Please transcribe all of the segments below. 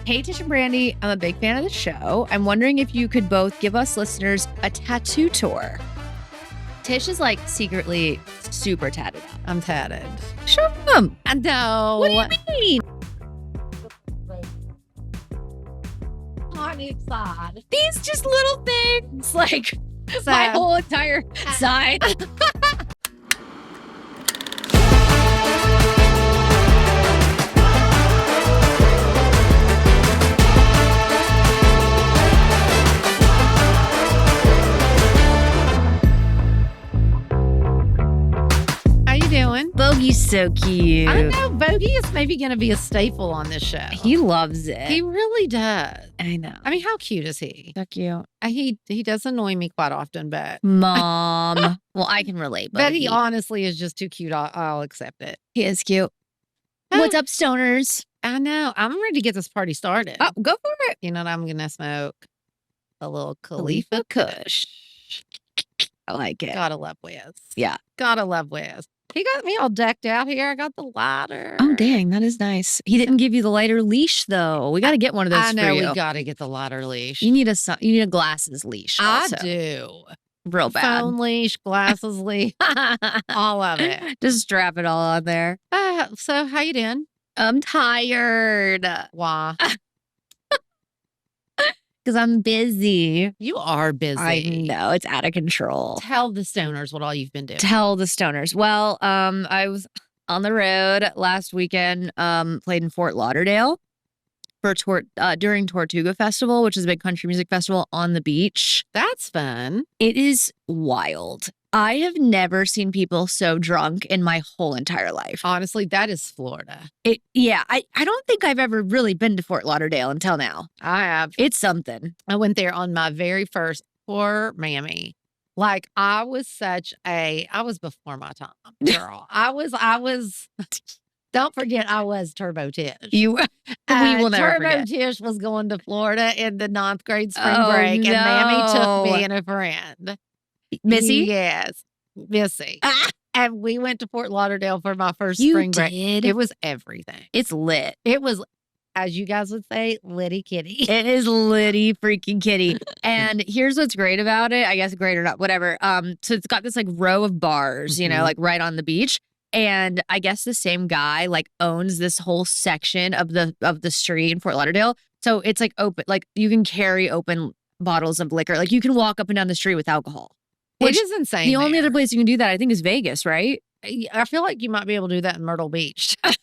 Hey, Tish and Brandi, I'm a big fan of the show. I'm wondering if you could both give us listeners a tattoo tour. Tish is like secretly super tatted up. I'm tatted. Show them. I know. What do you mean? On each side. These just little things, like So- my whole entire side. How you doing? Bogey's so cute. I know Bogey is maybe going to be a staple on this show. He loves it. He really does. I know. I mean, how cute is he? So cute. He does annoy me quite often, but Mom. Well, I can relate, but Bogey. he honestly is just too cute. I'll accept it. He is cute. What's up, stoners? I know. I'm ready to get this party started. Oh, go for it. You know what I'm going to smoke? A little Khalifa Kush. I like it. Gotta love Wiz. Yeah. Gotta love Wiz. He got me all decked out here. I got the lighter. Oh, dang. That is nice. He didn't give you the lighter leash, though. We got to get one of those I know for you. we got to get the lighter leash. You need a glasses leash. Also. I do. Real bad. Phone leash, glasses leash, all of it. Just strap it all on there. So how you doing? I'm tired Why? because I'm busy. You are busy. I know. It's out of control. Tell the stoners what all you've been doing. Tell the stoners. Well, I was on the road last weekend, played in Fort Lauderdale for during Tortuga Festival, which is a big country music festival on the beach. That's fun. It is wild. I have never seen people so drunk in my whole entire life. Honestly, that is Florida. I don't think I've ever really been to Fort Lauderdale until now. I have. It's something. I went there on my very first, poor mammy. Like I was before my time, girl. I was, don't forget I was Turbo Tish. We will never Turbo forget. Tish was going to Florida in the 9th grade spring Oh, break, and Mammy took no. me and a friend. Missy? Yes, Missy. Ah. And we went to Fort Lauderdale for my first You spring break. did? It was everything. It's lit. It was, as you guys would say, litty kitty. It is litty freaking kitty. And here's what's great about it. I guess great or not, whatever. So it's got this like row of bars, you know, Mhm. like right on the beach. And I guess the same guy like owns this whole section of the street in Fort Lauderdale. So it's like open, like you can carry open bottles of liquor. Like you can walk up and down the street with alcohol. It Which is insane. The only there. other place you can do that, I think, is Vegas, right? I feel like you might be able to do that in Myrtle Beach. I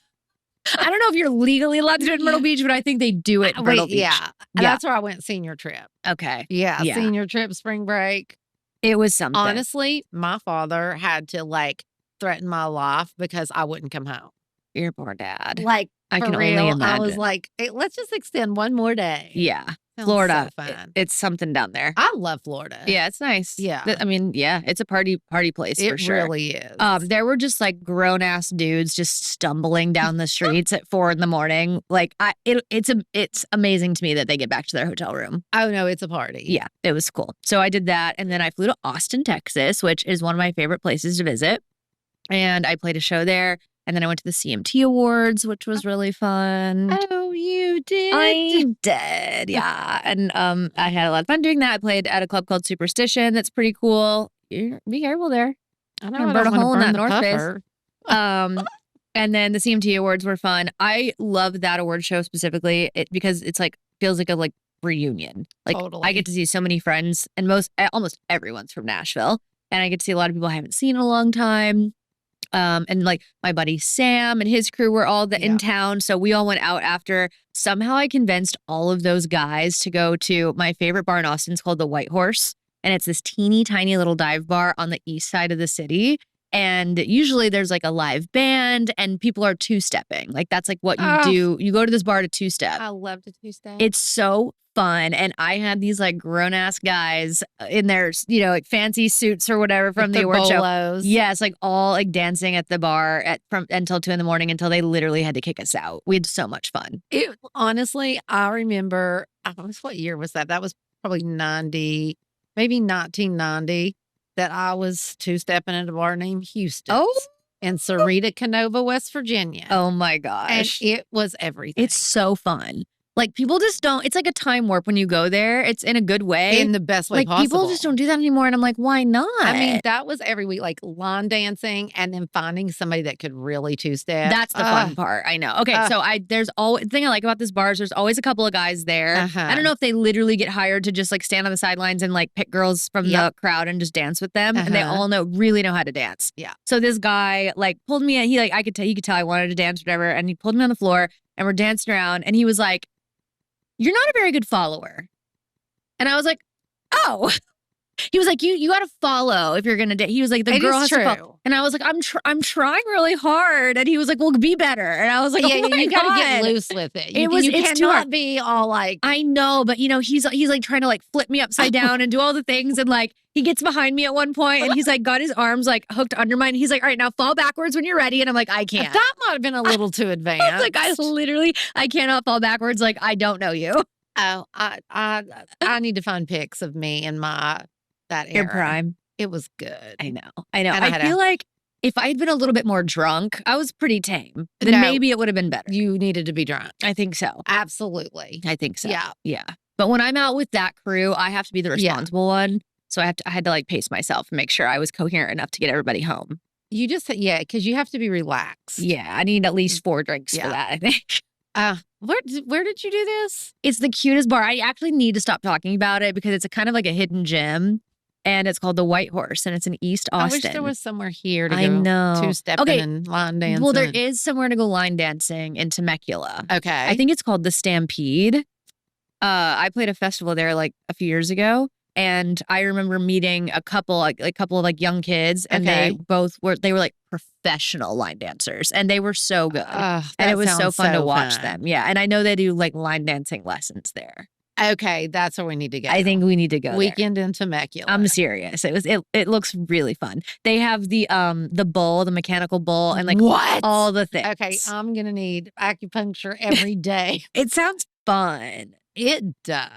don't know if you're legally allowed to do it in Myrtle Beach, but I think they do it in Myrtle Beach. Yeah. That's where I went senior trip. Okay. Yeah, Yeah. senior trip, spring break. It was something. Honestly, my father had to like threaten my life because I wouldn't come home. Your poor dad. Like, I for can real, only I was imagine. like, "Hey, let's just extend one more day. Yeah. Sounds Florida. so fun. It's something down there. I love Florida. Yeah, it's nice. Yeah. I mean, yeah, it's a party place for It sure. really is. There were just like grown ass dudes just stumbling down the streets at 4 a.m. Like it's amazing to me that they get back to their hotel room. Oh no, it's a party. Yeah, it was cool. So I did that, and then I flew to Austin, Texas, which is one of my favorite places to visit. And I played a show there, and then I went to the CMT Awards, which was really fun. Oh, you did. I did, yeah. And I had a lot of fun doing that. I played at a club called Superstition. That's pretty cool. Be careful there. I know. Gonna I burn don't a wanna hole in burn that the North Face. puffer. And then the CMT Awards were fun. I love that award show specifically because it's like feels like a like reunion. Like I Totally. get to see so many friends, and almost everyone's from Nashville, and I get to see a lot of people I haven't seen in a long time. And like my buddy Sam and his crew were all in town. So we all went out after. Somehow I convinced all of those guys to go to my favorite bar in Austin. It's called the White Horse. And it's this teeny tiny little dive bar on the east side of the city. And usually there's like a live band and people are two-stepping. Like that's like what you do. You go to this bar to two-step. I love to two-step. It's so fun. And I had these like grown ass guys in their, like fancy suits or whatever from the award show. bolos. Yes, like all like dancing at the bar from until 2 a.m. until they literally had to kick us out. We had so much fun. Honestly, I remember, what year was that? That was probably 90, maybe 1990, that I was two-stepping at a bar named Houston. In Sarita, Canova, West Virginia. Oh my And gosh. it was everything. It's so fun. Like people just don't. It's like a time warp when you go there. It's in a good way, in the best way like possible. people just don't do that anymore. And I'm like, why not? I mean, that was every week, like line dancing, and then finding somebody that could really two-step. That's the fun part. I know. Okay, so there's always the thing I like about this bar is there's always a couple of guys there. I don't know if they literally get hired to just like stand on the sidelines and like pick girls from the crowd and just dance with them, and they all really know how to dance. Yeah. So this guy like pulled me. He could tell I wanted to dance, whatever, and he pulled me on the floor and we're dancing around, and he was like, "You're not a very good follower," and I was like, "Oh." He was like, you got to follow if you're going to date. He was like, the girl has to follow. And I was like, I'm trying really hard. And he was like, well, be better. And I was like, yeah, oh my you got to get God. loose with it. It's too hard. Be all like. I know, but he's like trying to like flip me upside down and do all the things. And like, he gets behind me at one point and he's like got his arms like hooked under mine. He's like, all right, now fall backwards when you're ready. And I'm like, I can't. That might have been a little too advanced. I was like, I cannot fall backwards. Like, I don't know you. Oh, I need to find pics of me in that era. Your prime. It was good. I know. I feel like if I'd been a little bit more drunk, I was pretty tame. Then maybe it would have been better. You needed to be drunk. I think so. Absolutely. I think so. Yeah. Yeah. But when I'm out with that crew, I have to be the responsible one. So I had to like pace myself and make sure I was coherent enough to get everybody home. You just because you have to be relaxed. Yeah. I need at least 4 drinks for that, I think. Where did you do this? It's the cutest bar. I actually need to stop talking about it because it's a kind of like a hidden gem. And it's called the White Horse, and it's in East Austin. I wish there was somewhere here to go. I know. Two-Steppin and line dancing. Well, there is somewhere to go line dancing in Temecula. Okay. I think it's called the Stampede. I played a festival there like a few years ago, and I remember meeting a couple of like young kids, and they were like professional line dancers, and they were so good. And it was so fun to watch them. Yeah, and I know they do like line dancing lessons there. Okay, that's where we need to go. I think we need to go Weekend in Temecula. I'm serious. It looks really fun. They have the bowl, the mechanical bowl, and like all the things. Okay, I'm gonna need acupuncture every day. It sounds fun. It does.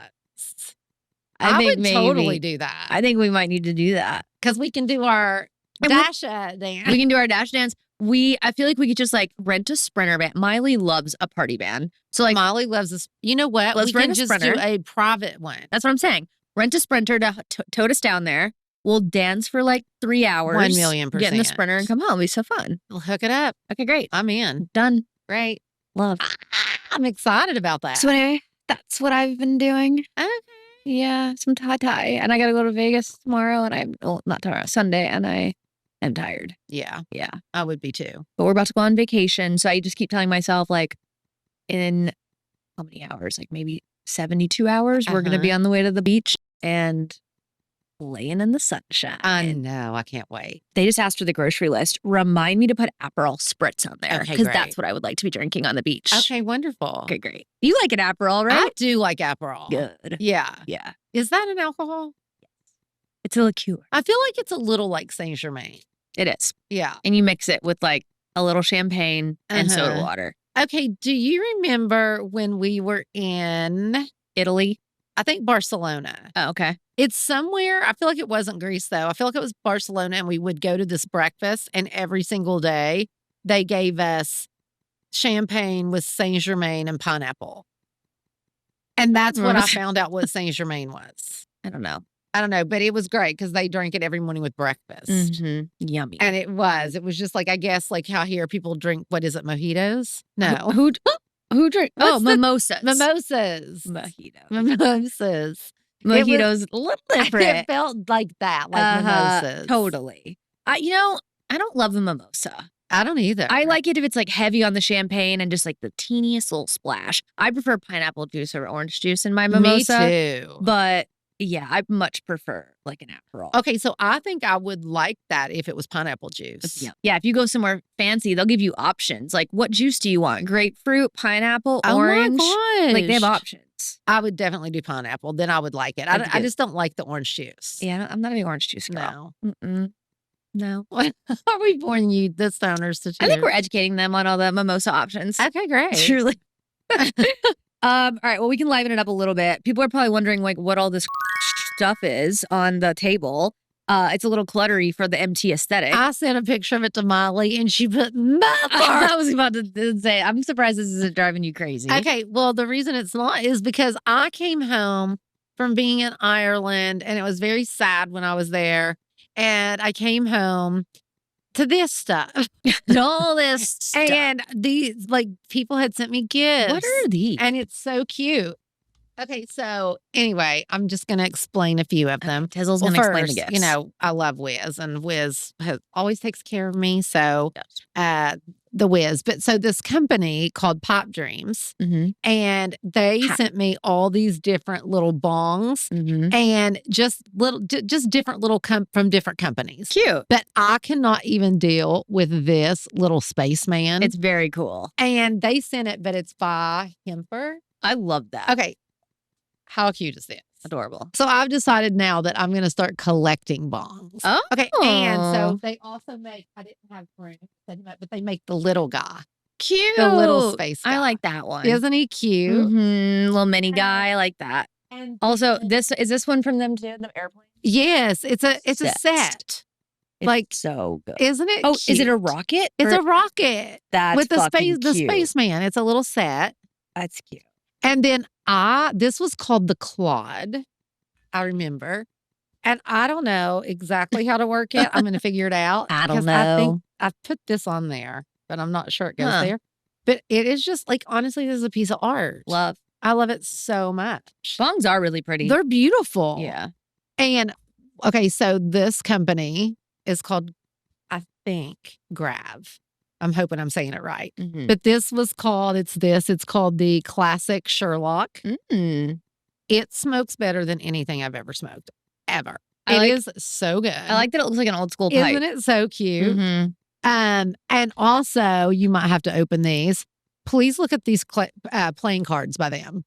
I would totally do that. I think we might need to do that because we can do our dash dance. We can do our dash dance. I feel like we could just like rent a Sprinter band. Miley loves a party band. So like Molly loves this. You know what? Let's we rent can a just Sprinter. do a private one. That's what I'm saying. Rent a Sprinter to tote us down there. We'll dance for like 3 hours. 1,000,000%. Get in the Sprinter and come home. It'll be so fun. We'll hook it up. Okay, great. I'm in. Done. Great. Love. I'm excited about that. So anyway, that's what I've been doing. Okay. Yeah, some tie. And I got to go to Vegas tomorrow not tomorrow, Sunday. And I am tired. Yeah. Yeah. I would be too. But we're about to go on vacation. So I just keep telling myself like in how many hours? Like maybe 72 hours. We're going to be on the way to the beach and laying in the sunshine. I know. I can't wait. They just asked for the grocery list. Remind me to put Aperol Spritz on there. Okay, because great. that's what I would like to be drinking on the beach. Okay, wonderful. Okay, great. You like an Aperol, right? I do like Aperol. Good. Yeah. Yeah. Is that an alcohol? It's a liqueur. I feel like it's a little like Saint Germain. It is. Yeah. And you mix it with like a little champagne and soda water. Okay. Do you remember when we were in Italy? I think Barcelona. Oh, okay. It's somewhere. I feel like it wasn't Greece though. I feel like it was Barcelona, and we would go to this breakfast, and every single day they gave us champagne with Saint Germain and pineapple. And that's what I found out what Saint Germain was. I don't know, but it was great because they drank it every morning with breakfast. Yummy. And it was just like, I guess like how here people drink, what is it, mojitos? No. Who drink? What's mimosas. Mimosas. Mimosas. It Mojitos a little different. It felt like that, like mimosas. Totally. I don't love a mimosa. I don't either. I like it if it's like heavy on the champagne and just like the teeniest little splash. I prefer pineapple juice over orange juice in my mimosa. Me too. But yeah, I much prefer like an Aperol. Okay, so I think I would like that if it was pineapple juice. Yeah, if you go somewhere fancy, they'll give you options. Like, what juice do you want? Grapefruit, pineapple, orange? Oh my gosh. Like, they have options. I would definitely do pineapple. Then I would like it. I just don't like the orange juice. Yeah, I'm not a big orange juice girl. No. No. Are we boring you, the stoners, to cheers? I think we're educating them on all the mimosa options. Okay, great. Truly. All right, well, we can liven it up a little bit. People are probably wondering like what all this stuff is on the table. It's a little cluttery for the MT aesthetic. I sent a picture of it to Molly and she put mother. I was about to say, I'm surprised this isn't driving you crazy. Okay, well, the reason it's not is because I came home from being in Ireland and it was very sad when I was there. And I came home to this stuff. All this stuff. And these, like, people had sent me gifts. What are these? And it's so cute. Okay, so anyway, I'm just going to explain a few of them. Tizzle's going to explain the gifts. You know, I love Wiz, and Wiz always takes care of me. So, the Wiz. But so this company called Pop Dreams, and they sent me all these different little bongs and just different little from different companies. Cute. But I cannot even deal with this little spaceman. It's very cool. And they sent it, but it's by Hemper. I love that. Okay. How cute is this? Adorable. So I've decided now that I'm going to start collecting bongs. Oh. Okay. And so they also make, I didn't have room, but they make the little guy. Cute. The little space guy. I like that one. Isn't he cute? Little mini guy. I like that. And also, is this one from them too? The airplane? Yes. It's a set. It's like so good. Isn't it? Oh, cute? Is it a rocket? It's a rocket. That's with the cute. spaceman. It's a little set. That's cute. And then this was called the Claude, I remember. And I don't know exactly how to work it. I'm going to figure it out. I don't know. I think I put this on there, but I'm not sure it goes there. But it is just like, honestly, this is a piece of art. Love. I love it so much. Bongs are really pretty. They're beautiful. Yeah. And okay, so this company is called, I think, Grav. I'm hoping I'm saying it right. But this was called, it's called the Classic Sherlock. It smokes better than anything I've ever smoked, ever. It is so good. I like that it looks like an old school pipe. Isn't it so cute? And also, you might have to open these. Please look at these playing cards by them.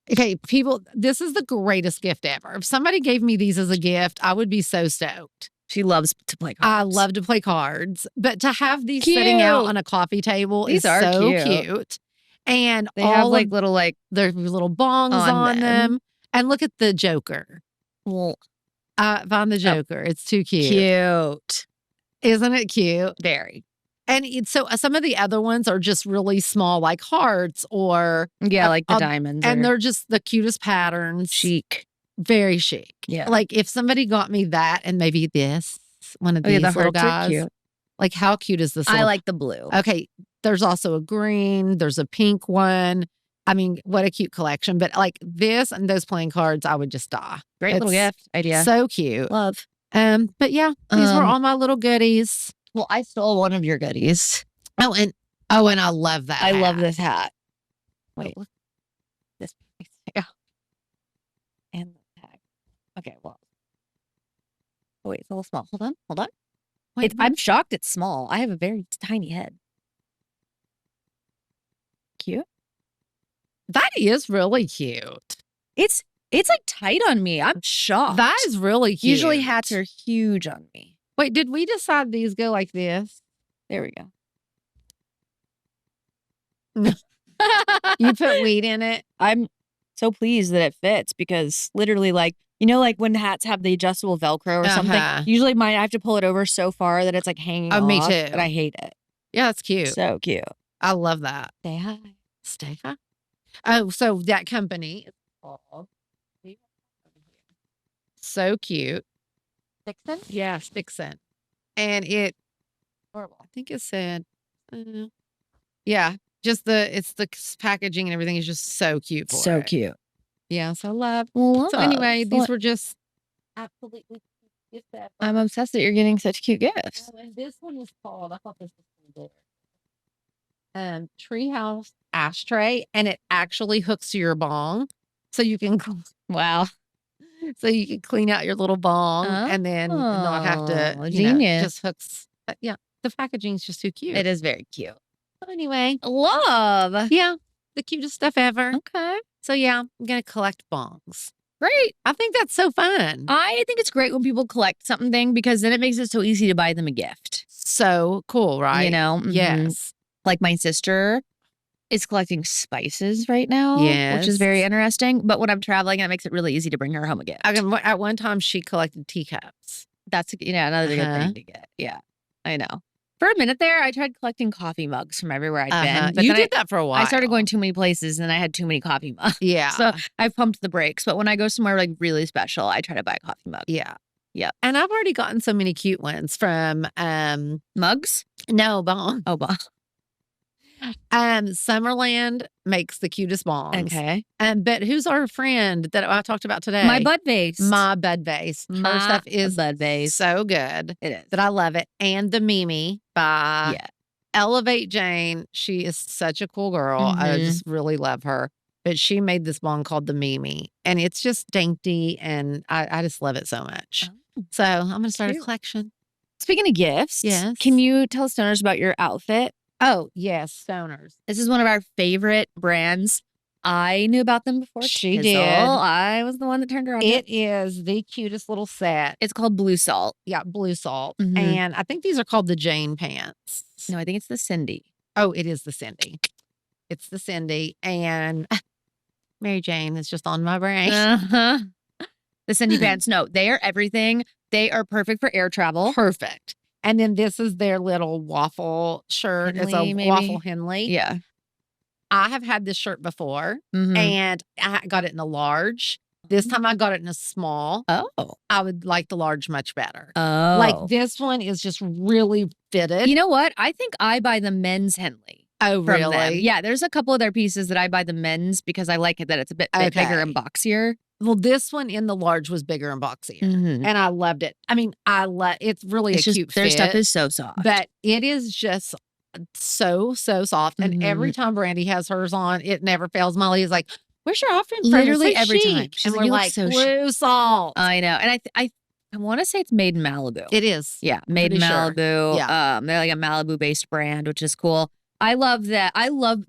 Okay, people, this is the greatest gift ever. If somebody gave me these as a gift, I would be so stoked. She loves to play cards. I love to play cards, but to have these sitting out on a coffee table is so cute. And they have like little there's little bongs on them. And look at the Joker. Well, I found the Joker. It's too cute. Cute. Isn't it cute? Very. And so some of the other ones are just really small, like hearts or like the diamonds. And they're just the cutest patterns. Chic. Very chic. Yeah. Like if somebody got me that and maybe one of these little guys. Cute. Like how cute is this? I like the blue. Okay. There's also a green. There's a pink one. I mean, what a cute collection. But like this and those playing cards, I would just die. Great little gift idea. So cute. Love. But yeah, these were all my little goodies. Well, I stole one of your goodies. Oh, and I love that. I love this hat. Wait. This piece. Yeah. And the tag. Okay, well. Oh, wait, it's a little small. Hold on. Wait, I'm shocked it's small. I have a very tiny head. Cute. That is really cute. It's like tight on me. I'm shocked. That is really cute. Usually hats are huge on me. Wait, did we decide these go like this? There we go. You put weed in it? I'm so pleased that it fits because literally like when hats have the adjustable Velcro or something, usually mine, I have to pull it over so far that it's like hanging off. Me too. And I hate it. Yeah, it's cute. So cute. I love that. Stay high. Stay high. Oh, so that company is called so cute. Stixon? Yeah, Stixon. And I think it said, yeah, just it's the packaging and everything is just so cute. So cute. Yeah, so love. So anyway, these were just absolutely cute. I'm obsessed that you're getting such cute gifts. And this one is called, I thought this was good. Treehouse ashtray, and it actually hooks to your bong, so you can so you can clean out your little bong and then not have to genius. Just hooks. Yeah, the packaging is just too cute. It is very cute. So anyway, love. Yeah, the cutest stuff ever. Okay. So yeah, I'm gonna collect bongs. Great. I think that's so fun. I think it's great when people collect something because then it makes it so easy to buy them a gift. So cool, right? Yes. Like my sister is collecting spices right now, which is very interesting. But when I'm traveling, it makes it really easy to bring her home a gift. At one time, she collected teacups. That's another good Uh-huh. thing to get. Yeah, I know. For a minute there, I tried collecting coffee mugs from everywhere I'd been. But You then did that for a while. I started going too many places and I had too many coffee mugs. Yeah. So I pumped the brakes. But when I go somewhere like really special, I try to buy a coffee mug. Yeah. Yeah. And I've already gotten so many cute ones from mugs. No, bongs. Oh, bongs. Summerland makes the cutest bongs. Okay. But who's our friend that I talked about today? My Bud Vase. My Bud Vase. Her stuff is Bud Vase. so good. It is. But I love it. And the Mimi by Elevate Jane. She is such a cool girl. I just really love her. But she made this bong called the Mimi. And it's just dainty. And I just love it so much. Oh, so I'm going to start a collection. Speaking of gifts, can you tell stoners about your outfit? Oh, yes, stoners. This is one of our favorite brands. I knew about them before. She did. I was the one that turned her on. It is the cutest little set. It's called Blue Salt. Yeah, Blue Salt. And I think these are called the Jane pants. No, I think it's the Cindy. Oh, it is the Cindy. It's the Cindy. And Mary Jane is just on my brain. The Cindy pants. No, they are everything. They are perfect for air travel. Perfect. And then this is their little waffle shirt. It's a waffle Henley. Yeah. I have had this shirt before and I got it in a large. This time I got it in a small. Oh. I would like the large much better. Oh. Like this one is just really fitted. You know what? I think I buy the men's Henley. Oh, really? Them. Yeah, there's a couple of their pieces that I buy the men's because I like it that it's a bit bigger and boxier. Well, this one in the large was bigger and boxier, and I loved it. I mean, it's really cute fit. Their stuff is so soft. But it is just so soft. And every time Brandi has hers on, it never fails. Molly is like, where's your outfit? Literally every time. She's and we're like, so Blue Salt. I know. And I want to say it's made in Malibu. It is. Yeah, made in Malibu. Sure. Yeah. They're like a Malibu-based brand, which is cool. I love that.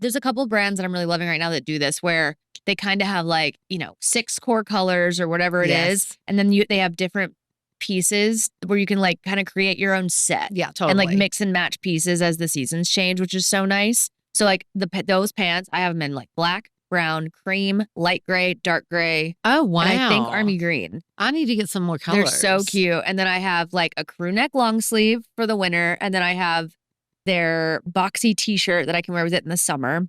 There's a couple of brands that I'm really loving right now that do this where they kind of have like, 6 core colors or whatever it is. And then they have different pieces where you can like kind of create your own set. Yeah, totally. And like mix and match pieces as the seasons change, which is so nice. So like those pants, I have them in like black, brown, cream, light gray, dark gray. Oh, wow. And I think army green. I need to get some more colors. They're so cute. And then I have like a crew neck long sleeve for the winter. And then I have their boxy t-shirt that I can wear with it in the summer.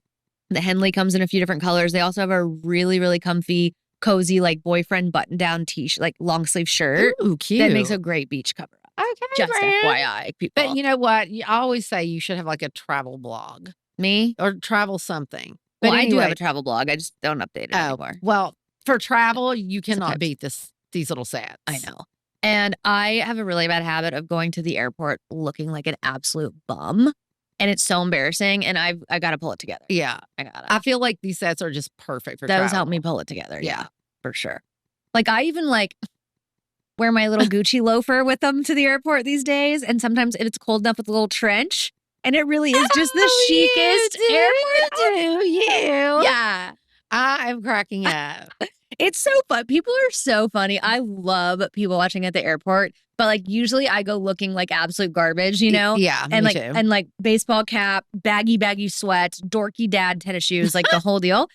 The Henley comes in a few different colors. They also have a really, really comfy, cozy, like boyfriend button-down t-shirt, like long sleeve shirt. Ooh, cute. That makes a great beach cover up. Okay, just friend. FYI, people. But you know what? I always say you should have like a travel blog. Me? Or travel something. But Well, anyway, I do have a travel blog. I just don't update it anymore. Well, for travel, you cannot beat these little sets. I know. And I have a really bad habit of going to the airport looking like an absolute bum. And it's so embarrassing. And I got to pull it together. Yeah. I feel like these sets are just perfect for travel. Those help me pull it together. Yeah, for sure. Like I even like wear my little Gucci loafer with them to the airport these days. And sometimes if it's cold enough with a little trench. And it really is just the chicest airport. Do you? Yeah. I am cracking up. It's so fun. People are so funny. I love people watching at the airport. But like usually I go looking like absolute garbage, Yeah. And me too. And like baseball cap, baggy sweats, dorky dad tennis shoes, like the whole deal.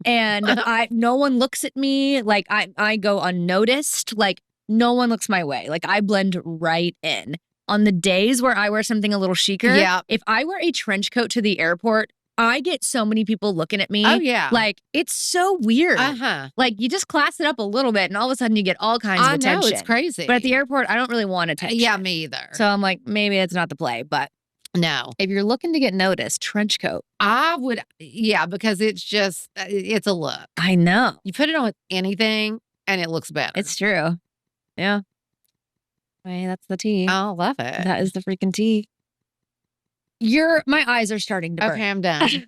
And no one looks at me. Like I go unnoticed. Like no one looks my way. Like I blend right in. On the days where I wear something a little chicer, if I wear a trench coat to the airport, I get so many people looking at me. Oh, yeah. Like, it's so weird. Like, you just class it up a little bit, and all of a sudden you get all kinds of attention. I know, it's crazy. But at the airport, I don't really want attention. Yeah, me either. So I'm like, maybe it's not the play, but no. If you're looking to get noticed, trench coat. I would, because it's just, it's a look. I know. You put it on with anything, and it looks better. It's true. Yeah. I mean, that's the tea. I love it. That is the freaking tea. My eyes are starting to burn. Okay, I'm done.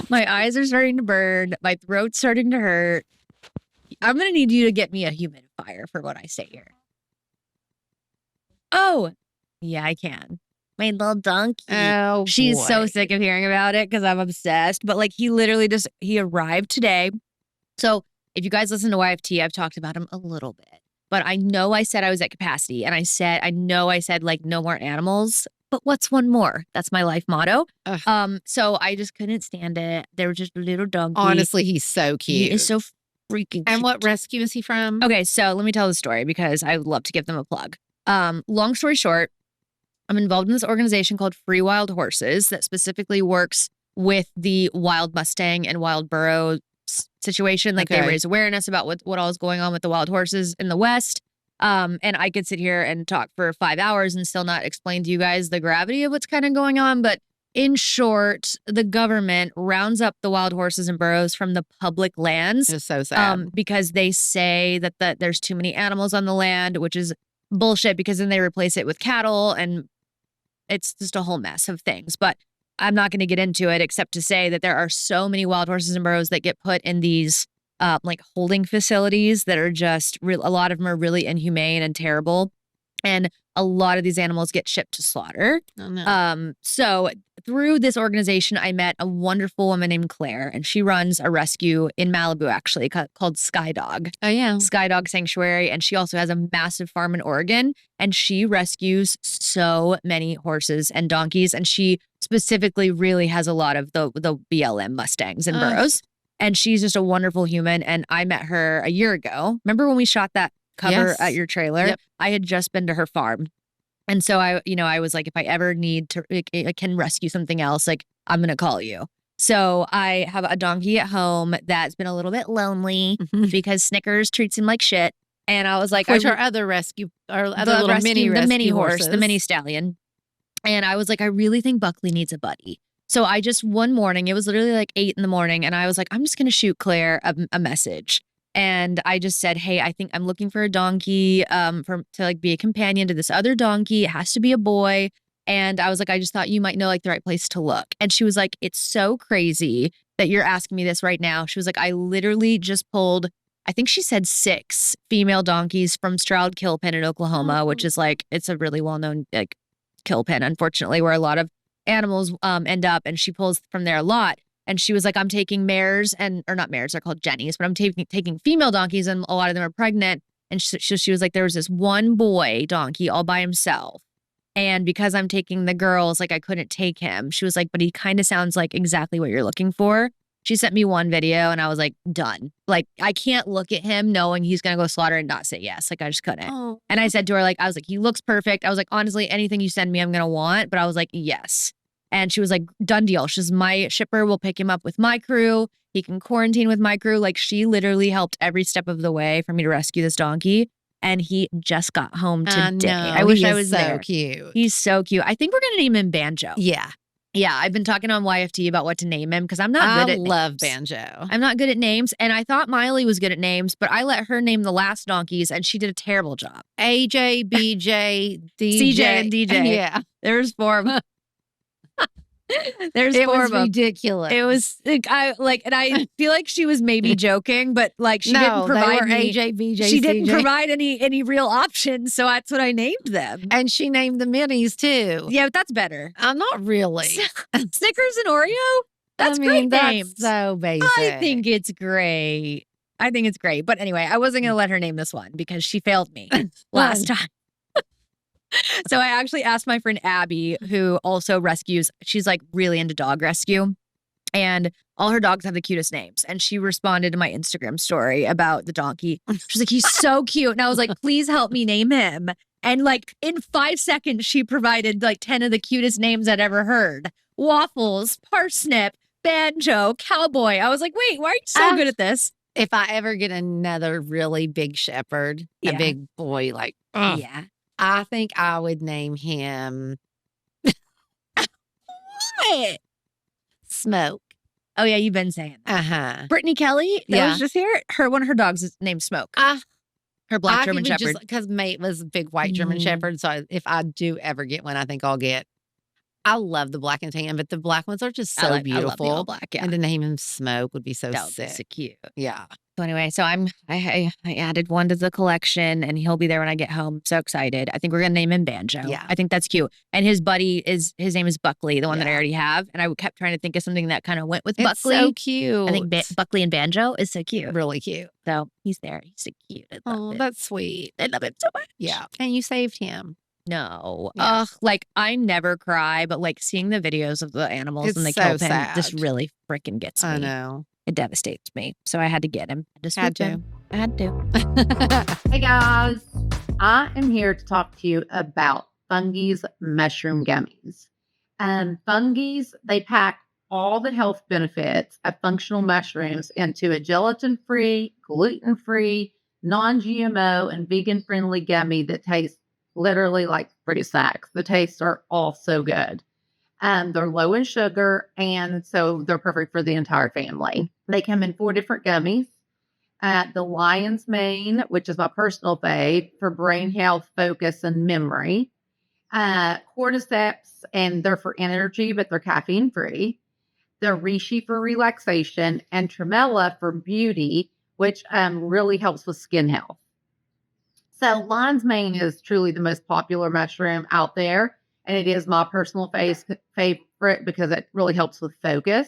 My eyes are starting to burn. My throat's starting to hurt. I'm going to need you to get me a humidifier for when I stay here. Oh, yeah, I can. My little donkey. Oh, She's boy. so sick of hearing about it because I'm obsessed. But like he literally he arrived today. So if you guys listen to YFT, I've talked about him a little bit. But I know I said I was at capacity. And I said like no more animals. But what's one more? That's my life motto. Ugh. So I just couldn't stand it. They were just a little donkey. Honestly, he's so cute. He is so freaking And cute. what rescue is he from? Okay, so let me tell the story because I would love to give them a plug. Long story short, I'm involved in this organization called Free Wild Horses that specifically works with the wild Mustang and wild burro situation. Like they raise awareness about what all is going on with the wild horses in the West. And I could sit here and talk for 5 hours and still not explain to you guys the gravity of what's kind of going on. But in short, the government rounds up the wild horses and burros from the public lands. It's so sad. Because they say that there's too many animals on the land, which is bullshit because then they replace it with cattle and it's just a whole mess of things. But I'm not going to get into it except to say that there are so many wild horses and burros that get put in these like holding facilities that are just a lot of them are really inhumane and terrible. And a lot of these animals get shipped to slaughter. Oh, no. So through this organization, I met a wonderful woman named Claire, and she runs a rescue in Malibu, actually, called Skydog. Oh, yeah. Skydog Sanctuary. And she also has a massive farm in Oregon, and she rescues so many horses and donkeys. And she specifically really has a lot of the BLM Mustangs and burros. And she's just a wonderful human. And I met her a year ago. Remember when we shot that cover at your trailer? Yep. I had just been to her farm. And so I was like, if I ever need to, I can rescue something else, like I'm going to call you. So I have a donkey at home that's been a little bit lonely because Snickers treats him like shit. And I was like, which are other rescue, or other little mini the mini horse, horses. the mini stallion. And I was like, I really think Buckley needs a buddy. So I just one morning, it was literally like 8 in the morning, and I was like, I'm just going to shoot Claire a message. And I just said, hey, I think I'm looking for a donkey to like be a companion to this other donkey. It has to be a boy. And I was like, I just thought you might know like the right place to look. And she was like, it's so crazy that you're asking me this right now. She was like, I literally just pulled, I think she said 6 female donkeys from Stroud Kill Pen in Oklahoma, which is like, it's a really well-known like kill pen, unfortunately, where a lot of animals end up. And she pulls from there a lot. And she was like, I'm taking mares or not mares, they're called jennies, but I'm taking female donkeys and a lot of them are pregnant. And she was like, there was this one boy donkey all by himself. And because I'm taking the girls, like I couldn't take him. She was like, but he kind of sounds like exactly what you're looking for. She sent me one video and I was like, done. Like, I can't look at him knowing he's going to go slaughter and not say yes. Like, I just couldn't. Oh. And I said to her, like, I was like, he looks perfect. I was like, honestly, anything you send me, I'm going to want. But I was like, yes. And she was like, done deal. She's my shipper will pick him up with my crew. He can quarantine with my crew. Like, she literally helped every step of the way for me to rescue this donkey. And he just got home today. I wish I was there. Cute. He's so cute. I think we're going to name him Banjo. Yeah. Yeah. I've been talking on YFT about what to name him because I'm not good at names. I love Banjo. I'm not good at names. And I thought Miley was good at names, but I let her name the last donkeys and she did a terrible job. AJ, BJ, DJ. CJ and DJ. Yeah. There's 4 of them. There's 4 of them. It was ridiculous. It was and I feel like she was maybe joking, but like she didn't provide AJ, BJ, she CJ. didn't provide any real options, so that's what I named them. And she named the minis too. Yeah, but that's better. I'm not really. Snickers and Oreo? That's great names. So basic. I think it's great. But anyway, I wasn't going to let her name this one because she failed me last time. So I actually asked my friend Abby, who also rescues. She's like really into dog rescue. And all her dogs have the cutest names. And she responded to my Instagram story about the donkey. She's like, he's so cute. And I was like, please help me name him. And like in 5 seconds, she provided like 10 of the cutest names I'd ever heard. Waffles, Parsnip, Banjo, Cowboy. I was like, wait, why are you so good at this? If I ever get another really big shepherd, a big boy, like, yeah. I think I would name him What? Smoke. Oh, yeah, you've been saying that. Uh-huh. Brittany Kelly, that was just here. One of her dogs is named Smoke. Her black German Shepherd. Because Mate was a big white German Shepherd. So if I do ever get one, I think I'll get. I love the black and tan, but the black ones are just so beautiful. I love the all black, yeah. And to name him Smoke would be so that would sick. Be so cute. Yeah. So anyway, so I added one to the collection and he'll be there when I get home. So excited. I think we're going to name him Banjo. Yeah. I think that's cute. And his buddy his name is Buckley, the one that I already have. And I kept trying to think of something that kind of went with Buckley. So cute. I think Buckley and Banjo is so cute. Really cute. So he's there. He's so cute. I love it. That's sweet. I love him so much. Yeah. And you saved him. No. Yeah. Like I never cry, but like seeing the videos of the animals and the kill pen just really freaking gets me. I know. It devastates me. So I had to get him. I Had to. had to. Hey guys, I am here to talk to you about Fungi's mushroom gummies. Fungi's, they pack all the health benefits of functional mushrooms into a gelatin-free, gluten-free, non-GMO, and vegan-friendly gummy that tastes literally like fruit snacks. The tastes are all so good. They're low in sugar, and so they're perfect for the entire family. They come in 4 different gummies. The lion's mane, which is my personal fave for brain health, focus, and memory. Cordyceps, and they're for energy, but they're caffeine free. The reishi for relaxation, and tremella for beauty, which really helps with skin health. So lion's mane is truly the most popular mushroom out there, and it is my personal favorite because it really helps with focus.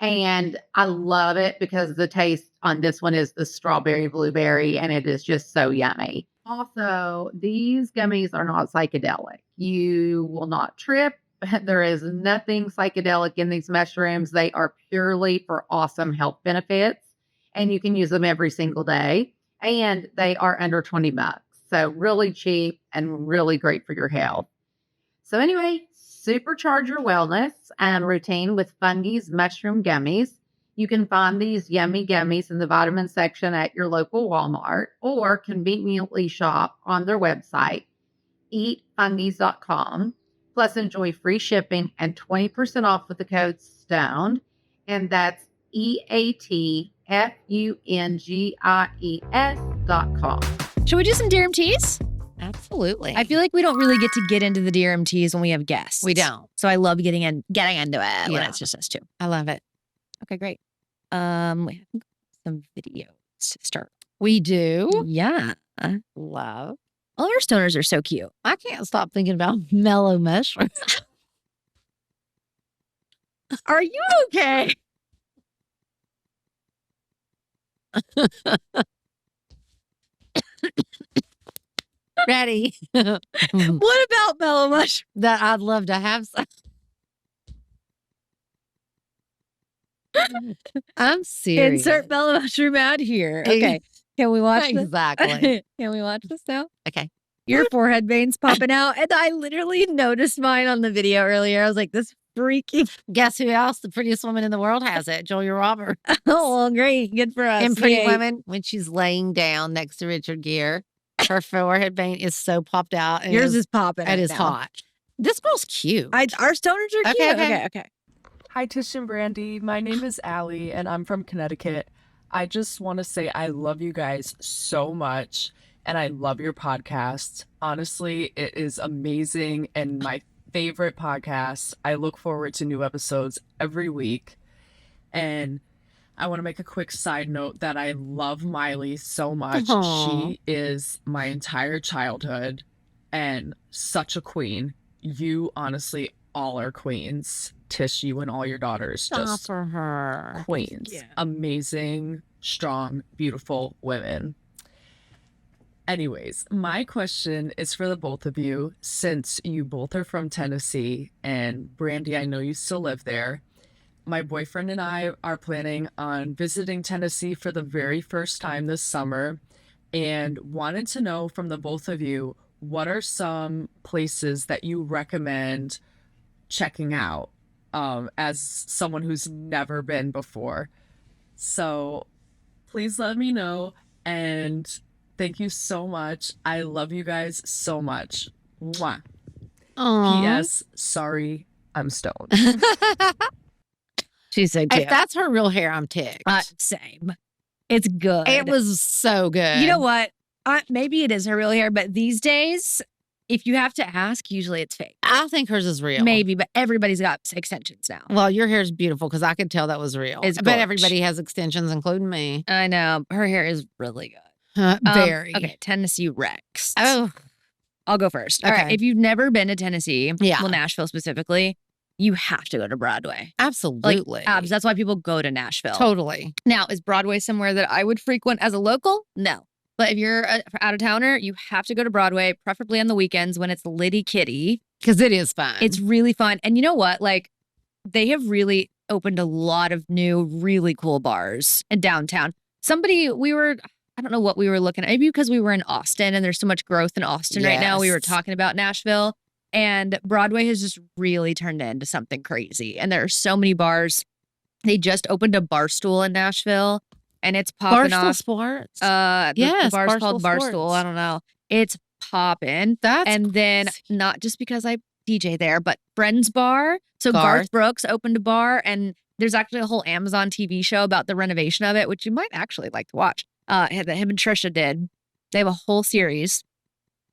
And I love it because the taste on this one is the strawberry blueberry, and it is just so yummy. Also, these gummies are not psychedelic. You will not trip. There is nothing psychedelic in these mushrooms. They are purely for awesome health benefits, and you can use them every single day. And they are under $20. So really cheap and really great for your health. So anyway, supercharge your wellness and routine with Fungi's mushroom gummies. You can find these yummy gummies in the vitamin section at your local Walmart or conveniently shop on their website, eatfungis.com. Plus, enjoy free shipping and 20% off with the code STONED. And that's EATFUNGIES.com. Should we do some DRMTs? Absolutely. I feel like we don't really get to get into the DRMTs when we have guests. We don't. So I love getting into it when Yeah. it's just us two. I love it. Okay, great. We have some videos to start. We do. Yeah. Love. All of our stoners are so cute. I can't stop thinking about mellow mushrooms. Are you okay? Ready? What about mellow mushroom? That I'd love to have some. I'm serious. Insert mellow mushroom ad here. Okay. Can we watch this? Exactly. Can we watch this now? Okay. Your forehead veins popping out. And I literally noticed mine on the video earlier. I was like, this freaky. Guess who else? The prettiest woman in the world has it. Julia Roberts. Oh, well, great. Good for us. In Pretty Yay. Women, when she's laying down next to Richard Gere, her forehead vein is so popped out. And Yours is popping. It is now. hot. This girl's cute. Our stoners are cute. Okay. Okay. Hi, Tish and Brandi. My name is Allie, and I'm from Connecticut. I just want to say I love you guys so much, and I love your podcast. Honestly, it is amazing and my favorite podcast. I look forward to new episodes every week. And I want to make a quick side note that I love Miley so much. Aw. She is my entire childhood and such a queen. You honestly all are queens. Tish, you and all your daughters Stop just for her. queens. Yeah. Amazing, strong, beautiful women. Anyways, my question is for the both of you, since you both are from Tennessee, and Brandi, I know you still live there. My boyfriend and I are planning on visiting Tennessee for the very first time this summer, and wanted to know from the both of you, what are some places that you recommend checking out as someone who's never been before? So please let me know, and thank you so much. I love you guys so much. Mwah. Aw. P.S. Sorry, I'm stoned. She's so cute. If that's her real hair, I'm ticked. Same. It's good. It was so good. You know what? Maybe it is her real hair, but these days, if you have to ask, usually it's fake. I think hers is real. Maybe, but everybody's got extensions now. Well, your hair is beautiful because I could tell that was real. It's But gorge. everybody has extensions, including me. I know. Her hair is really good. Very. Okay, Tennessee Rex. Oh, I'll go first. All right. Okay. If you've never been to Tennessee, Yeah. well, Nashville specifically, you have to go to Broadway. absolutely. That's why people go to Nashville. Totally. Now, is Broadway somewhere that I would frequent as a local? No. But if you're out of towner, you have to go to Broadway, preferably on the weekends when it's litty kitty. Because it is fun. It's really fun. And you know what? Like, they have really, opened a lot of new, really cool bars in downtown. I don't know what we were looking at, maybe because we were in Austin and there's so much growth in Austin right now. We were Yes. talking about Nashville, and Broadway has just really turned into something crazy. And there are so many bars. They just opened a Barstool in Nashville, and it's popping Barstool off. Sports. The Yes, bar's called Barstool Barstool. Sports. I don't know. It's popping. And then crazy. not just because I DJ there, but Friends Bar. So Garth. Garth Brooks opened a bar, and there's actually a whole Amazon TV show about the renovation of it, which you might actually like to watch. That him and Trisha did. They have a whole series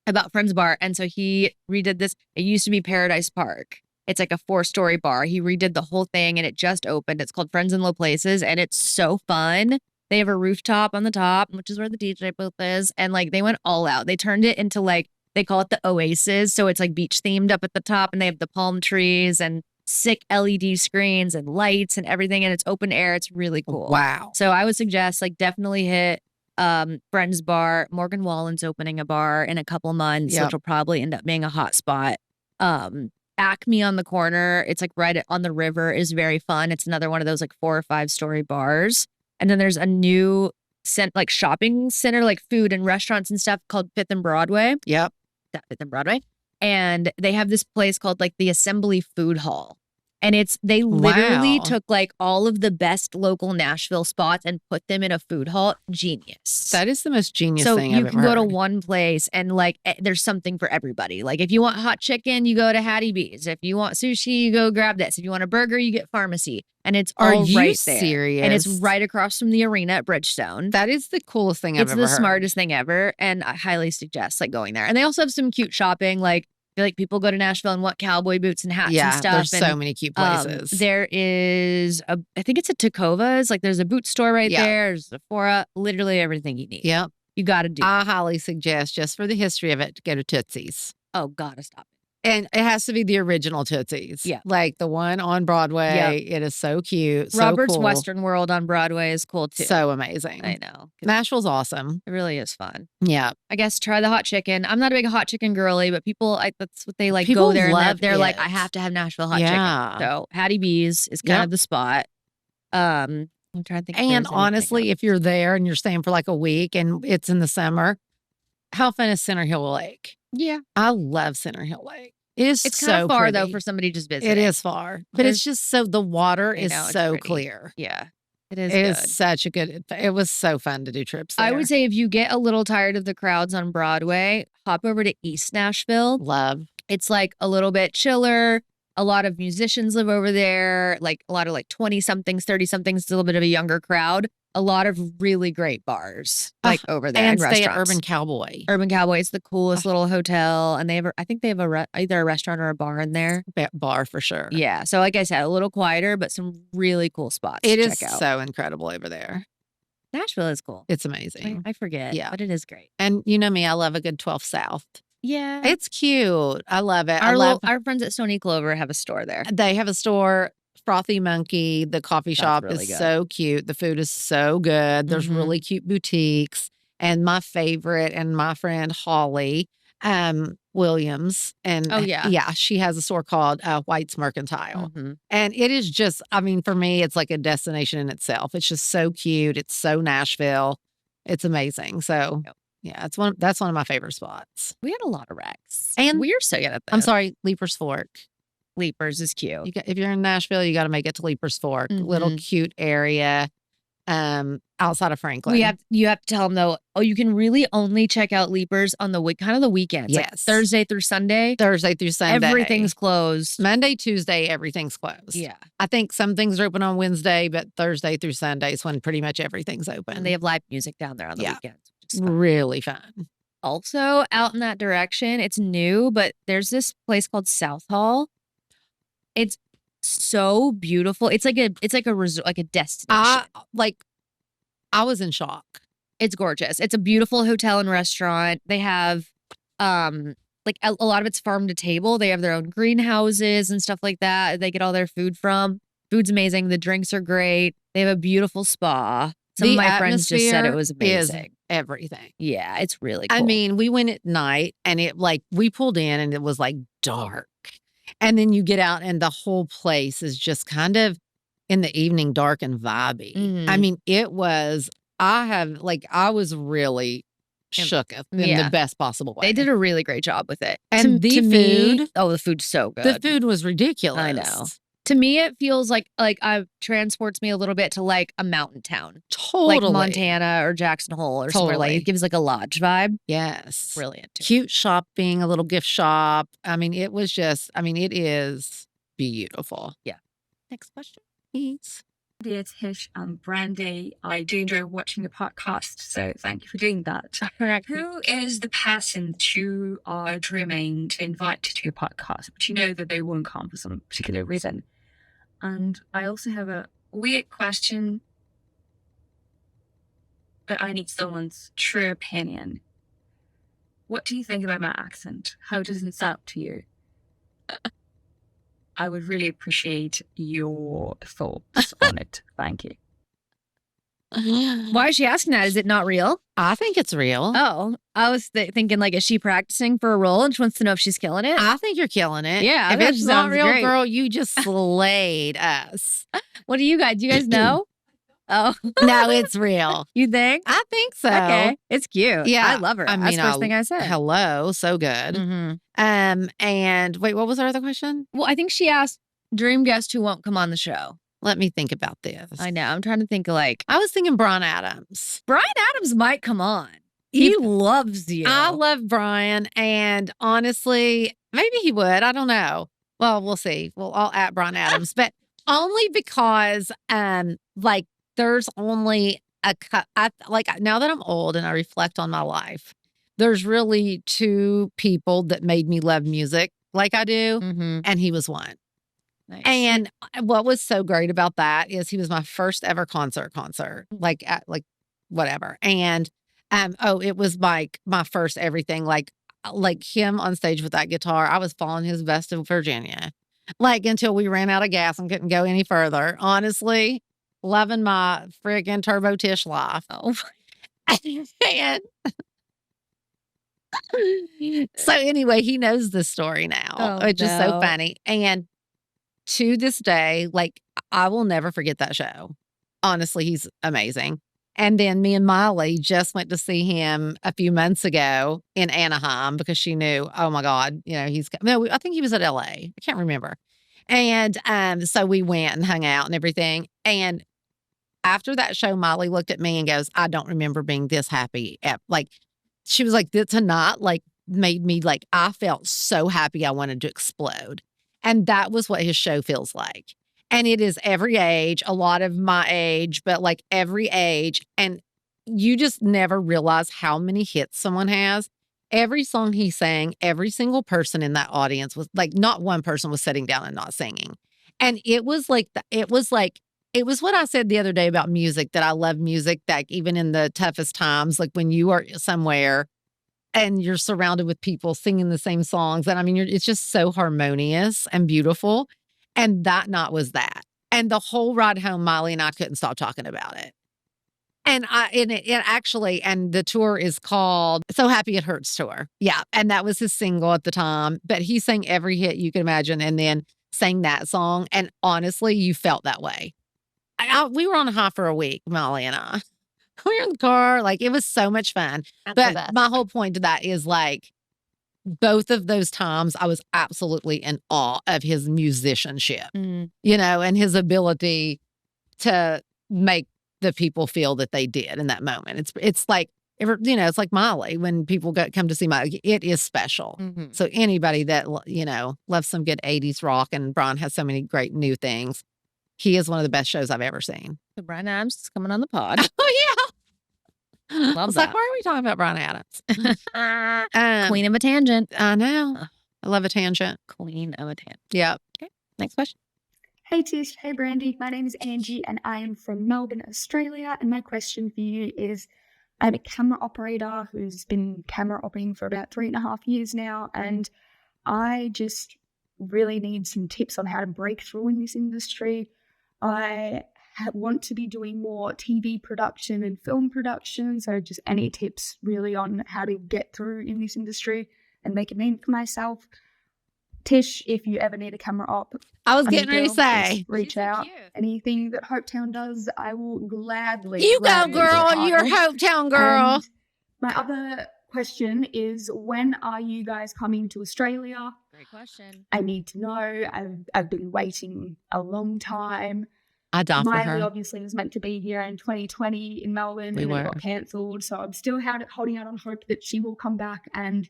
about Friends Bar, and so he redid this. It used to be Paradise Park. It's like a 4-story bar. He redid the whole thing, and it just opened. It's called Friends in Low Places, and it's so fun. They have a rooftop on the top, which is where the DJ booth is, and like they went all out. They turned it into like, they call it the Oasis, so it's like beach themed up at the top, and they have the palm trees and sick LED screens and lights and everything, and it's open air. It's really cool. Wow. So I would suggest like definitely hit Friends Bar. Morgan Wallen's opening a bar in a couple months, Yep. which will probably end up being a hot spot. Acme on the corner, it's like right on the river, is very fun. It's another one of those like 4 or 5-story bars. And then there's a new like shopping center, like food and restaurants and stuff, called Fifth and Broadway. Yep. That Fifth and Broadway. And they have this place called like the Assembly Food Hall. And they literally Wow. took like all of the best local Nashville spots and put them in a food hall. Genius. That is the most genius So thing you I've can ever go to heard. one place and like there's something for everybody. Like if you want hot chicken, you go to Hattie B's. If you want sushi, you go grab this. If you want a burger, you get Pharmacy. And it's Are all you right there. serious? And it's right across from the arena at Bridgestone. That is the coolest thing I've It's ever the heard. smartest thing ever, and I highly suggest like going there. And they also have some cute shopping. Like I feel like people go to Nashville and want cowboy boots and hats Yeah, and stuff. there's and, so many cute places. There is I think it's a Takova's. Like there's a boot store right Yeah. there. There's Sephora. Literally everything you need. Yep. You got to do. I highly suggest, just for the history of it, to go to Tootsie's. Oh, gotta stop it. And it has to be the original Tootsie's. Yeah. Like the one on Broadway. Yep. It is so cute. So Robert's cool. Western World on Broadway is cool too. So amazing. I know. 'Cause Nashville's awesome. it really is fun. Yeah. I guess try the hot chicken. I'm not a big hot chicken girly, but people, that's what they like. People go there and love they're like, it. I have to have Nashville hot Yeah. chicken. So Hattie B's is kind Yep. of the spot. I'm trying to think. if And there's anything honestly, else. if you're there and you're staying for like a week and it's in the summer, how fun is Center Hill Lake? yeah, I love Center Hill Lake. It is it's so kind of far though pretty. for somebody just visiting. It is far, but it's just so the water I is know, it's so pretty. clear. Yeah, it is. It good. is such a good. It was so fun to do trips there. I would say if you get a little tired of the crowds on Broadway, hop over to East Nashville. love. It's like a little bit chiller. A lot of musicians live over there, like a lot of like 20 somethings, 30 somethings, a little bit of a younger crowd. A lot of really great bars like over there And and stay at restaurants. Urban Cowboy Urban Cowboy is the coolest little hotel, and I think they have either a restaurant or a bar in there. bar for sure. Yeah, so like I said, a little quieter, but some really cool spots It to is check out. so incredible over there. Nashville is cool. It's amazing. I forget, Yeah. but it is great. And you know me, I love a good 12 South. Yeah, It's cute. I love it. I love. our friends at Stony Clover have a store there. They have a store, Frothy Monkey. The coffee That's shop really is good. so cute. The food is so good. There's Mhm. really cute boutiques. And my favorite, and my friend Holly Williams, and Oh, yeah. yeah, she has a store called White's Mercantile. Mhm. And it is just, I mean, for me, it's like a destination in itself. It's just so cute. It's so Nashville. It's amazing. So Yep. yeah, that's one of my favorite spots. We had a lot of wrecks, And we're so good at that. I'm sorry, Leaper's Fork. Leapers is cute. If you're in Nashville, you got to make it to Leaper's Fork. Little cute area outside of Franklin. You have to tell them though. Oh, you can really only check out Leapers on the kind of the weekends. Like Yes. Thursday through Sunday. Thursday through Sunday. Everything's closed. Monday, Tuesday, everything's closed. Yeah, I think some things are open on Wednesday, but Thursday through Sunday is when pretty much everything's open. and they have live music down there on the Yeah. weekends. Which is fun. really fun. Also, out in that direction, it's new, but there's this place called South Hall. It's so beautiful. It's like a resort, like a destination. I was in shock. It's gorgeous. It's a beautiful hotel and restaurant. They have like a lot of it's farm to table. They have their own greenhouses and stuff like that. They get all their food from. Food's amazing. The drinks are great. They have a beautiful spa. Some The of my friends just said it was atmosphere is amazing. Everything. Yeah, it's really cool. I mean, we went at night and we pulled in and it was like dark. And then you get out and the whole place is just kind of in the evening, dark and vibey. Mhm. I mean, it was, I was really shook in the Yeah. best possible way. They did a really great job with it. And the me, food- oh, the food's so good. The food was ridiculous. I know. To me, it feels like transports me a little bit to like a mountain town, Totally. like Montana or Jackson Hole or somewhere like Totally. it gives like a lodge vibe. Yes. Brilliant. Too. Cute shopping, a little gift shop. I mean, it was just, it is beautiful. Yeah. Next question, Please. Dear Tish and Brandi, I do enjoy watching the podcast, so thank you for doing that. Who is the person that you are dreaming to invite to your podcast, but you know that they won't come for some particular reason? And I also have a weird question, but I need someone's true opinion. What do you think about my accent? How does it sound to you? I would really appreciate your thoughts on it. Thank you. Why is she asking that? Is it not real? I think it's real. Oh, I was thinking like, is she practicing for a role and she wants to know if she's killing it? I think you're killing it. Yeah, If that it's not sounds real, great. girl, you just slayed us. What do you guys know? Oh, No, it's real. you think? I think so. Okay, it's cute. Yeah, I love her. That's the first thing I said. Hello, so good. Mm-hmm. And wait, what was our other question? Well, I think she asked dream guest who won't come on the show. Let me think about this. I know. I'm trying to think of like I was thinking Brian Adams. Brian Adams might come on. He loves you. I love Brian, and honestly, maybe he would. I don't know. Well, we'll see. Well, I'll at Brian Adams, but only because, there's only now that I'm old and I reflect on my life, there's really two people that made me love music like I do, Mm-hmm. and he was one. Nice. And what was so great about that is he was my first ever concert, whatever. And it was like my first everything, like him on stage with that guitar. I was following his Best of Virginia, until we ran out of gas and couldn't go any further. Honestly, loving my friggin' Turbo Tish life. Oh. And so anyway, he knows the story now, which is so funny. And to this day, I will never forget that show. Honestly, he's amazing. And then me and Molly just went to see him a few months ago in Anaheim because she knew, oh my God, I think he was at LA. I can't remember. And so we went and hung out and everything. And after that show, Molly looked at me and goes, I don't remember being this happy. She was like, tonight, made me I felt so happy I wanted to explode. And that was what his show feels like. And it is every age, a lot of my age, but every age. And you just never realize how many hits someone has. Every song he sang, every single person in that audience was not one person was sitting down and not singing. And it was it was what I said the other day about music, that I love music, that even in the toughest times, when you are somewhere and you're surrounded with people singing the same songs. And it's just so harmonious and beautiful. And that night was that. And the whole ride home, Molly and I couldn't stop talking about it. And the tour is called So Happy It Hurts Tour. Yeah. And that was his single at the time. But he sang every hit you can imagine and then sang that song. And honestly, you felt that way. We were on a high for a week, Molly and I. We were in the car. It was so much fun. But my whole point to that is both of those times I was absolutely in awe of his musicianship, and his ability to make the people feel that they did in that moment. It's like Molly, when people come to see Molly, it is special. Mm-hmm. So anybody that, loves some good 80s rock, and Brian has so many great new things. He is one of the best shows I've ever seen. So Brian Adams is coming on the pod. Oh, yeah. Love that. that. Why are we talking about Brian Adams? Queen of a tangent. I know. I love a tangent. Queen of a tangent. Yeah. Okay. Next question. Hey Tish, hey Brandi. My name is Angie and I am from Melbourne, Australia. And my question for you is, I'm a camera operator who's been camera operating for about 3.5 years now. And I just really need some tips on how to break through in this industry. I want to be doing more TV production and film production. So just any tips really on how to get through in this industry and make a name for myself. Tish, if you ever need a camera op, I was I mean, getting ready to girl, say, just reach so out. cute. Anything that Hopetown does, I will gladly. you go, gladly be a girl. part You're of. Hopetown girl. And my other question is, when are you guys coming to Australia? Great question. I need to know. I've been waiting a long time. I die for Miley her. obviously was meant to be here in 2020 in Melbourne, We and were. it got cancelled. So I'm still holding out on hope that she will come back. And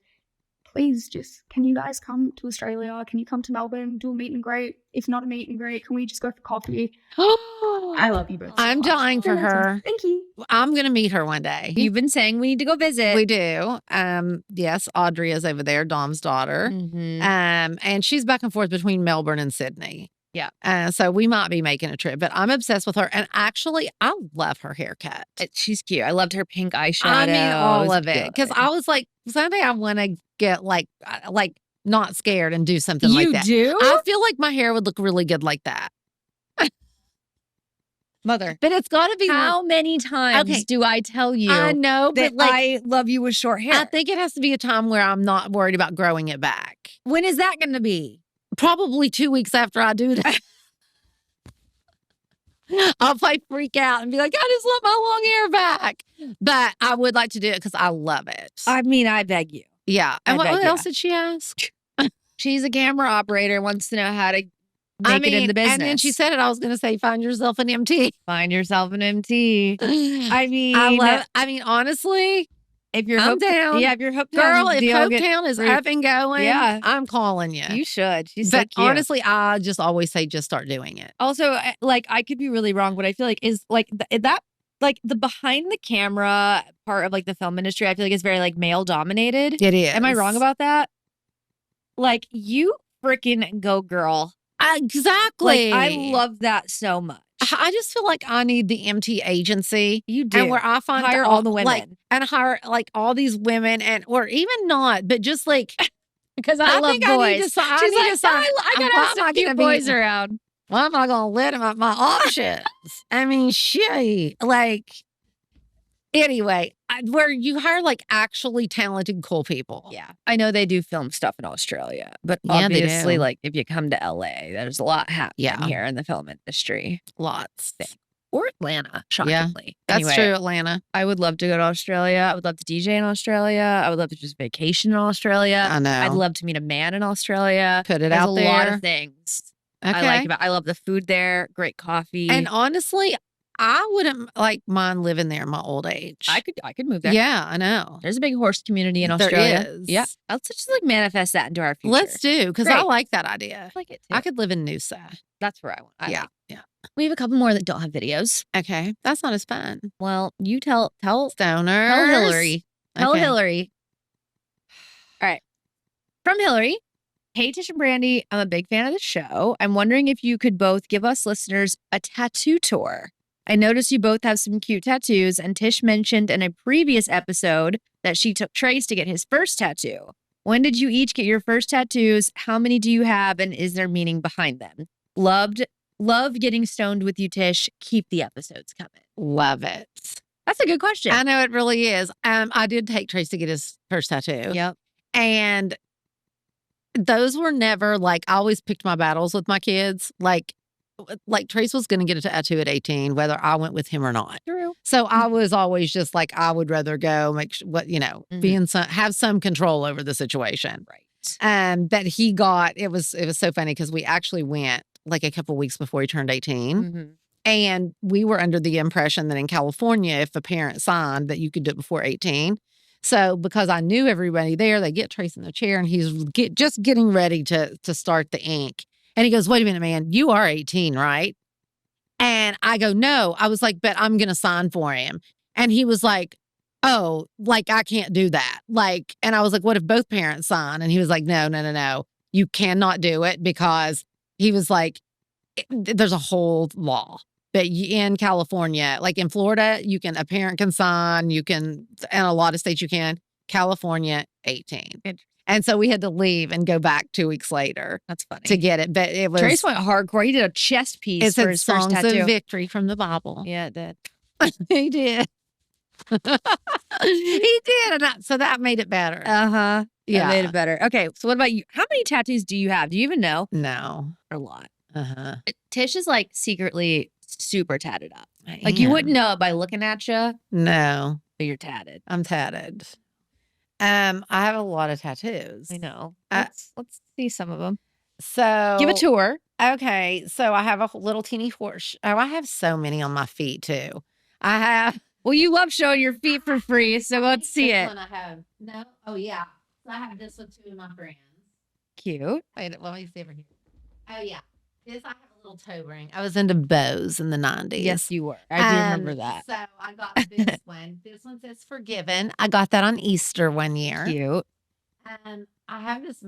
please, just can you guys come to Australia? Can you come to Melbourne, do a meet and greet? If not a meet and greet, can we just go for coffee? I love you both. so I'm much. dying for You're amazing. her. Thank you. I'm going to meet her one day. You've been saying we need to go visit. We do. Yes, Audrey is over there, Dom's daughter. Mhm. And she's back and forth between Melbourne and Sydney. Yeah. So we might be making a trip, but I'm obsessed with her. And actually, I love her haircut. She's cute. I loved her pink eyeshadow. I mean, all was of it. Because good. I was like, someday I want to get like not scared and do something like You that. do? I feel like my hair would look really good like that. Mother. But it's got to be How many times Okay. do I tell you I know, that but like, I love you with short hair? I think it has to be a time where I'm not worried about growing it back. When is that going to be? Probably 2 weeks after I do that. I'll probably freak out and be like, I just want my long hair back. But I would like to do it because I love it. I mean, I beg you. Yeah. And I what beg else ya. did she ask? She's a camera operator, wants to know how to make it in the business. And then she said it. I was going to say, find yourself an MT. Find yourself an MT. I mean, honestly, if you're I'm hooked, down. Yeah, if you're hooked, Girl, if deal, Hopetown is re- up and going, Yeah. I'm calling you. you should. She's so But cute. honestly, I just always say, just start doing it. Also, like, I could be really wrong, but I feel like is like that like the behind the camera part of like the film industry, I feel like is very like male dominated. It is. Am I wrong about that? Like, you freaking go, girl. Exactly. Like, I love that so much. I just feel like I need the MT agency. You do. And where I find Hire all the women. and hire like all these women or even not, but just like Because I love think boys. I need to sign. She's I need like, to sign. I gotta Why have am I some cute gonna be- boys around. Why am I going to let him at my options? I mean, shit. Like, anyway, where you hire like actually talented, cool people. Yeah. I know they do film stuff in Australia, but Yeah, they obviously, do. like, if you come to LA, there's a lot happening Yeah. here in the film industry. Lots. Or Atlanta, shockingly. That's Anyway, true, Atlanta. I would love to go to Australia. I would love to DJ in Australia. I would love to just vacation in Australia. I know. I'd love to meet a man in Australia. Put it There's out a there. lot of things Okay. I like about. I love the food there. Great coffee. And honestly, I wouldn't like mind living there in my old age. I could move there. Yeah, I know. There's a big horse community in There Australia. is. Yeah. Let's just like manifest that into our future. Let's do, because I Great. like that idea. I like it too. I could live in Noosa. That's where I want. I Yeah. like. Yeah. We have a couple more that don't have videos. Okay. That's not as fun. Well, you tell Stoner. Hillary. Tell Okay. Hillary. All right. From Hillary. Hey, Tish and Brandi, I'm a big fan of the show. I'm wondering if you could both give us listeners a tattoo tour. I noticed you both have some cute tattoos, and Tish mentioned in a previous episode that she took Trace to get his first tattoo. When did you each get your first tattoos? How many do you have, and is there meaning behind them? Love getting stoned with you, Tish. Keep the episodes coming. Love it. That's a good question. I know it really is. I did take Trace to get his first tattoo. Yep. And those were never like, I always picked my battles with my kids. Like Trace was going to get a tattoo at 18, whether I went with him or not. True. So I was always just like, I would rather go make sure be in have some control over the situation. Right. That he got, it was so funny because we actually went like a couple weeks before he turned 18. Mm-hmm. And we were under the impression that in California, if a parent signed, that you could do it before 18. So because I knew everybody there, they get Trace in the chair and he's just getting ready to start the ink. And he goes, wait a minute, man, you are 18, right? And I go, no. I was like, but I'm going to sign for him. And he was like, oh, like, I can't do that. Like, and I was like, what if both parents sign? And he was like, no. You cannot do it because he was like, there's a whole law. But in California, like in Florida, a parent can sign, and a lot of states you can. California, 18. And so we had to leave and go back 2 weeks later. That's funny. To get it. But it was. Trace went hardcore. He did a chest piece It for said his first Songs tattoo. of Victory from the Bible. Yeah, it did. He did. He did. And so that made it better. Uh-huh. That made Yeah. it better. Okay, so what about you? How many tattoos do you have? Do you even know? No. A lot. Uh-huh. Tish is like secretly super tatted up. I Like you wouldn't am. know it by looking at you, No. but you're tatted. I'm tatted. I have a lot of tattoos. I know. Uh, Let's see some of them. So Give a tour. Okay, so I have a little teeny horse. Oh, I have so many on my feet too. I have. Well, you love showing your feet for free, so let's see This it. one I have. No. Oh yeah. So I have this one too, my friends. Cute. Wait, let me see over here. Oh yeah. This I have a little toe ring. I was into bows in the 90s. Yes, you were. I do remember that. So I got this one. This one says Forgiven. I got that on Easter one year. Cute. And I have this.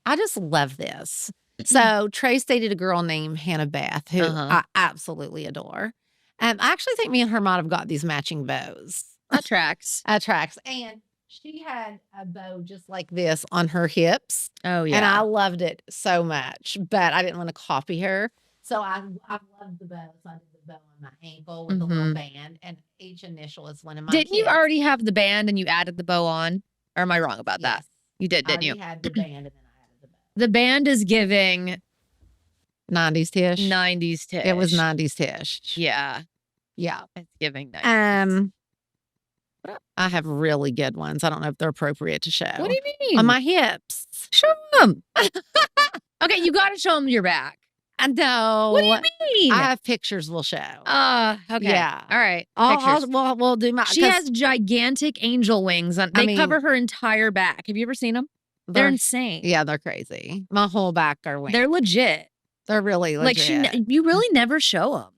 I just love this. So Trace dated a girl named Hannah Beth, who I absolutely adore. I actually think me and her might have got these matching bows. That tracks. Tracks. And she had a bow just like this on her hips. Oh, yeah. And I loved it so much, but I didn't want to copy her. So I loved the bow. So I did the bow on my ankle with a little band, and each initial is one of my Didn't you kids. already have the band and you added the bow on? Or am I wrong about that? Yes. You did, I didn't you? already had the band and then I added the bow. The band is giving 90s Tish. 90s Tish. It was 90s Tish. Yeah. Yeah. It's giving 90s. I have really good ones. I don't know if they're appropriate to show. What do you mean? On my hips. Show them. Okay, you got to show them your back. I know. What do you mean? I have pictures we'll show. Okay. Yeah. All right. I'll, Pictures. we'll do my. She 'cause has gigantic angel wings on. They cover her entire back. Have you ever seen them? They're insane. Yeah, they're crazy. My whole back are wings. They're legit. They're really legit. Like you really never show them.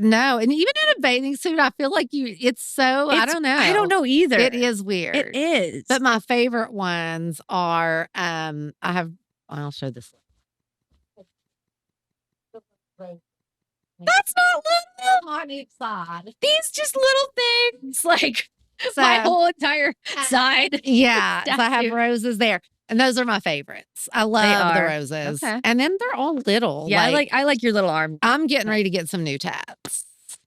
No, and even in a bathing suit, I feel like it's so. I don't know. I don't know either. It is weird. It is. But my favorite ones are. I'll show this. That's not little. On each side. These just little things. Like So, my whole entire side. Yeah. So I have Tattoo. roses there. And those are my favorites. I love the are. roses. Okay. And then they're all little. Yeah, I like your little arm. I'm getting ready to get some new tats.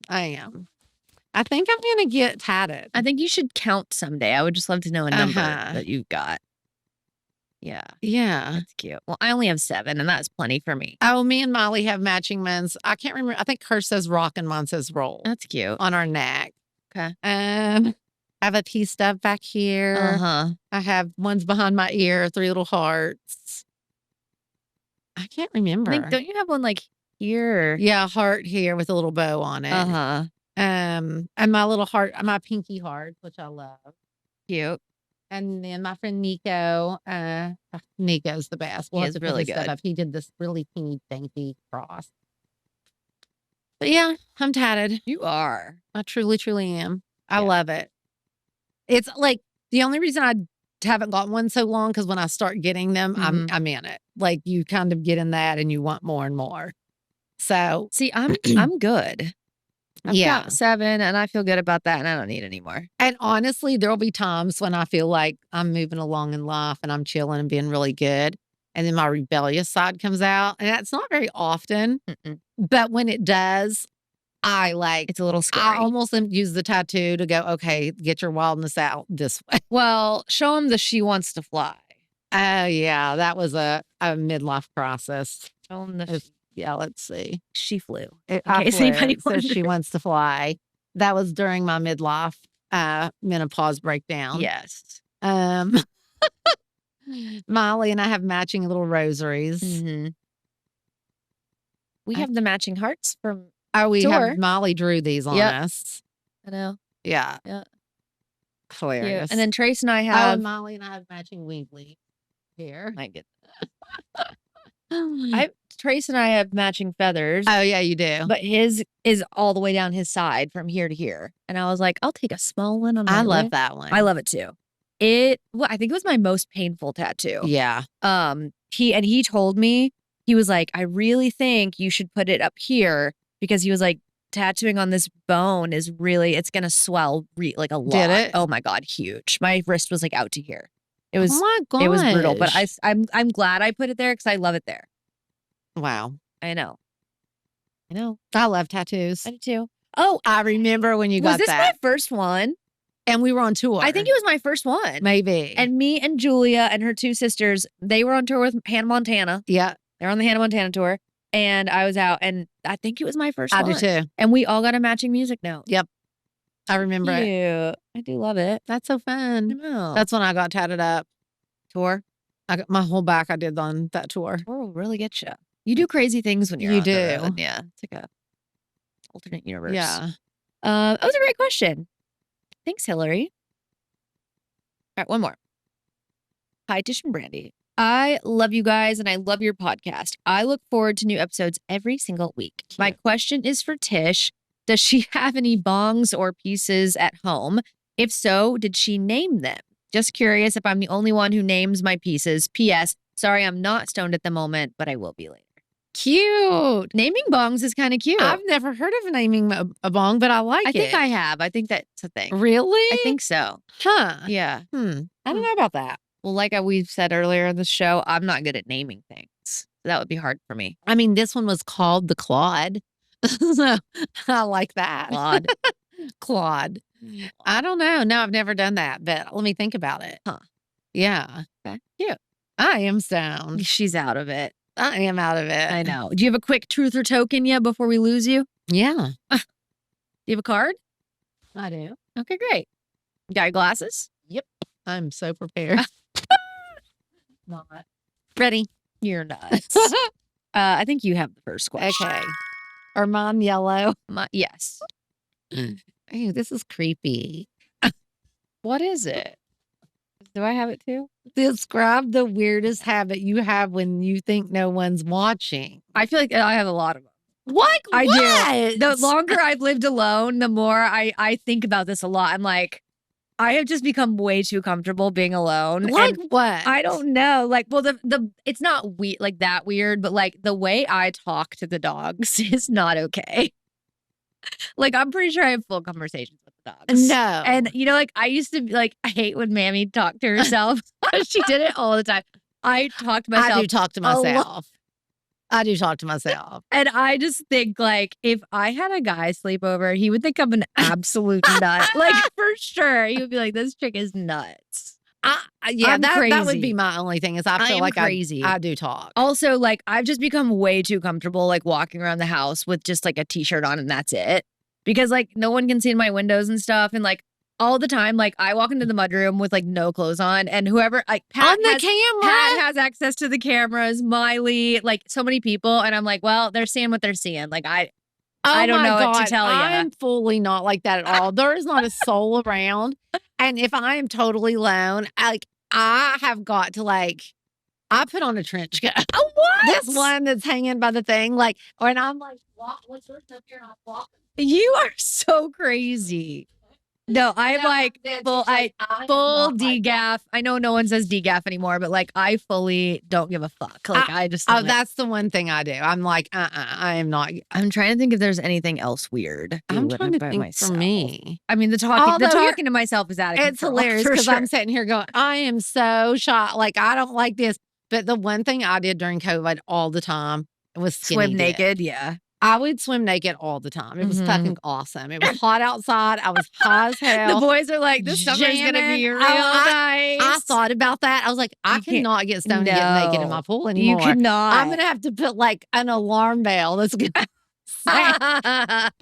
I am. I think I'm gonna get tatted. I think you should count someday. I would just love to know a number Uh-huh. that you've got. Yeah, Yeah. that's cute. Well, I only have 7, and that's plenty for me. Oh, me and Molly have matching men's. I can't remember. I think hers says rock and mine says roll That's cute. on our neck. Okay. I have a T stub back here. I have ones behind my ear, 3 little hearts. I can't remember. Don't you have one like here? Yeah, a heart here with a little bow on it. And my little heart, my pinky heart, which I love. Cute. And then my friend Nico, Nico's the best. He is really his stuff good. up. He did this really teeny dainty cross. But yeah, I'm tatted. You are. I truly, truly am. I Yeah. love it. It's like the only reason I haven't got one so long because when I start getting them, I'm in it. Like you kind of get in that and you want more and more. So See, I'm good. I've Yeah. got 7, and I feel good about that, and I don't need any more. And honestly, there'll be times when I feel like I'm moving along in life and I'm chilling and being really good. And then my rebellious side comes out. And that's not very often. But when it does, It's a little I scary. almost use the tattoo to go, okay, get your wildness out this way. Well, show him the she wants to fly. Oh, yeah. That was a midlife crisis. Show him the It's- Yeah, let's see. she flew. I case flew. anybody It says she wondered. wants to fly. That was during my midlife menopause breakdown. Yes. Molly and I have matching little rosaries. We have the matching hearts from. Oh, we Tour. have Molly drew these on Yep. us. I know. Yeah. Yeah. Hilarious. And then Trace and I oh, have. Molly and I have matching wiggly here. My goodness. Trace and I have matching feathers, Oh, yeah, you do. but his is all the way down his side from here to here. And I was like, I'll take a small one on my I love lip. that one. I love it too. I think it was my most painful tattoo. Yeah. He told me, he was like, I really think you should put it up here because he was like, tattooing on this bone is really, it's gonna swell like a lot. Did it? Oh my God, huge. My wrist was like out to here. It was oh my gosh. it was brutal, but I'm glad I put it there because I love it there. Wow. I know. I love tattoos. I do too. Oh, I remember when you was got this that. my first one? And we were on tour. I think it was my first one. Maybe. And me and Julia and her two sisters, they were on tour with Hannah Montana. yeah, They're on the Hannah Montana tour. And I was out, and I think it was my first I one. do too. And we all got a matching music note. I remember it. Cute. I do love it. That's so I fun. know. That's when I got tatted up. tour. I got my whole back I did on that tour. Tour will really get you. You do crazy things when you're You on the do. road. Yeah. It's like a alternate universe. Yeah. That was a great question. Thanks, Hillary. All right, one more. Hi, Tish and Brandi. I love you guys and I love your podcast. I look forward to new episodes every single week. My question is for Tish. Does she have any bongs or pieces at home? If so, did she name them? Just curious if I'm the only one who names my pieces. P.S. Sorry, I'm not stoned at the moment, but I will be later. Cute. Naming bongs is kind of cute. I've never heard of naming a bong, but I like it. I think I have. I think that's a thing. Really? I think so. Huh. Yeah. Hmm. I don't know about that. Well, like we've said earlier in the show, I'm not good at naming things. So that would be hard for me. I mean, this one was called the Claude. So I like that. Claude. Claude. I don't know. No, I've never done that, but let me think about it. Huh. Yeah. Okay. Cute. I am stoned. She's out of it. I am out of it. I know. Do you have a quick truth or token yet before we lose you? Yeah. Do you have a card? I do. Okay, great. You got your glasses? Yep. I'm so prepared. Not. Ready. You're nuts. I think you have the first question. Okay. Are mine yellow? Yes. Ew, this is creepy. What is it? Do I have it too? Describe the weirdest habit you have when you think no one's watching. I feel like I have a lot of them. What? I What? do. The longer I've lived alone, the more I think about this a lot. I'm like, I have just become way too comfortable being alone. Like and what? I don't know. Like, well, the it's not like that weird, but like the way I talk to the dogs is not okay. Like, I'm pretty sure I have full conversations with the dogs. No. And you know, like I used to be like, I hate when Mammy talked to herself. She did it all the time. I talk to myself. I do talk to a lot. myself. I do talk to myself. And I just think, like, if I had a guy sleep over, he would think I'm an absolute nut. Like, for sure. He would be like, this chick is nuts. Yeah, I'm that would crazy. be my only thing is I feel am like crazy. I do talk. Also, like, I've just become way too comfortable, like, walking around the house with just, like, a t-shirt on and that's it. Because, like, no one can see in my windows and stuff. And, like, all the time, like, I walk into the mudroom with, like, no clothes on. And whoever, like, Pat On the camera? Pat has access to the cameras, Miley, like, so many people. And I'm like, well, they're seeing what they're seeing. Like, I don't know what to tell you. I'm fully not like that at all. There is not a soul around. And if I am totally alone, I have got to I put on a trench coat. Oh, what? This one that's hanging by the thing, and I'm like, what's your stuff here? And I'm walking. You are so crazy. No, I'm like full degaff. I know no one says degaff anymore, but like I fully don't give a fuck. Like I just Oh, that's the one thing I do. I'm like, I am not. I'm trying to think if there's anything else weird. I'm trying to think for me. I mean, the talking to myself is out of It's control, hilarious for because sure. I'm sitting here going, I am so shocked. Like, I don't like this. But the one thing I did during COVID all the time was skinny swim dip. naked. Yeah. I would swim naked all the time. It was fucking awesome. It was hot outside. I was high as hell. The boys are like, this summer's going to be real I nice. I thought about that. I was like, I cannot get stoned and get naked in my pool You anymore. cannot. I'm going to have to put an alarm bell that's going to That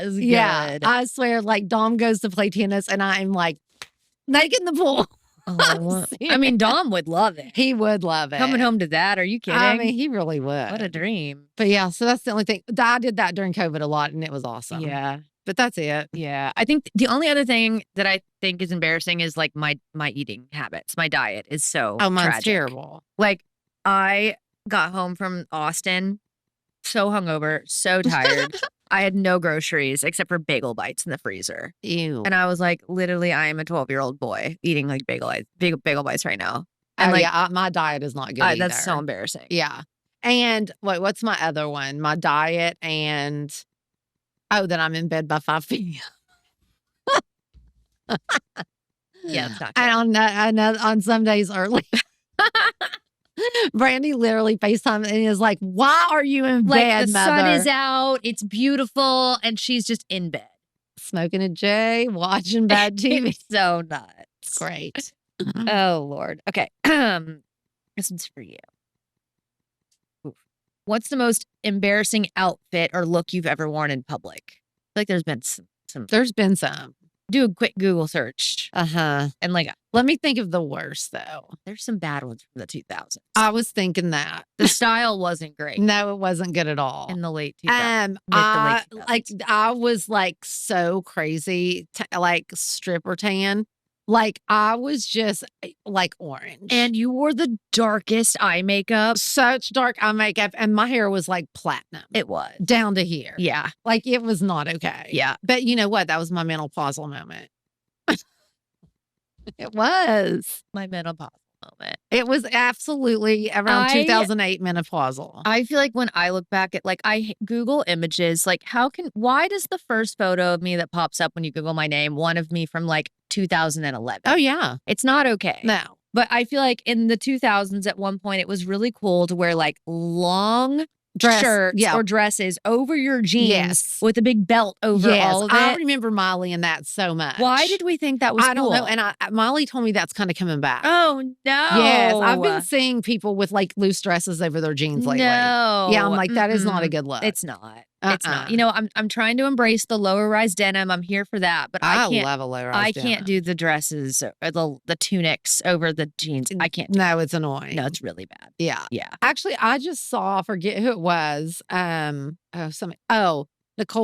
is good. Yeah, I swear, Dom goes to play tennis and I'm naked in the pool. Oh, I mean, Dom would love it. He would love it. Coming home to that. Are you kidding? I mean, he really would. What a dream. But yeah, so that's the only thing. I did that during COVID a lot and it was awesome. Yeah. But that's it. Yeah. I think the only other thing that I think is embarrassing is like my eating habits. My diet is so Mine's tragic. terrible. Like I got home from Austin so hungover, so tired. I had no groceries except for bagel bites in the freezer. Ew. And I was like, literally, I am a 12-year-old boy eating like bagel bites right now. And my diet is not good either. That's so embarrassing. Yeah. And what's my other one? My diet and that I'm in bed by 5 p.m. Yeah, it's not good. And on some days early. Brandi literally FaceTime and is like, why are you in bed, the mother? sun is out, it's beautiful, and she's just in bed. Smoking a J, watching bad TV. It's so nuts. It's great. Oh Lord. Okay. This one's for you. Oof. What's the most embarrassing outfit or look you've ever worn in public? I feel like there's been some. There's been some. Do a quick Google search. Uh-huh. And like, Let me think of the worst, though. there's some bad ones from the 2000s. I was thinking that. The style wasn't great No, it wasn't good at all. in the late 2000s. I, mid to late like 2000s. I was like so crazy, like stripper tan. Like I was just like orange. And you wore the darkest eye makeup. such dark eye makeup, and my hair was like platinum. It was. Down to here. Yeah. Like it was not okay. Yeah. But you know what? That was my menopausal moment. It was. My menopausal moment. It was absolutely around 2008 menopausal. I feel like when I look back at I Google images, like why does the first photo of me that pops up when you Google my name, one of me from like 2011? Oh yeah. It's not okay. No. But I feel like in the 2000s at one point, it was really cool to wear like long shirts or dresses over your jeans with a big belt over all of it. I remember Molly and that so much. Why did we think that was cool? I don't know. And Molly told me that's kind of coming back. Oh, no. Yes. I've been seeing people with like loose dresses over their jeans lately. No. Yeah. I'm like, that is not a good look. It's not. It's not. You know, I'm trying to embrace the lower rise denim. I'm here for that, but I can't. love a low rise I denim. can't do the dresses or the tunics over the jeans. I can't. No, it's annoying. No, it's really bad. Yeah. Yeah. Actually, I just saw, I forget who it was. Nicole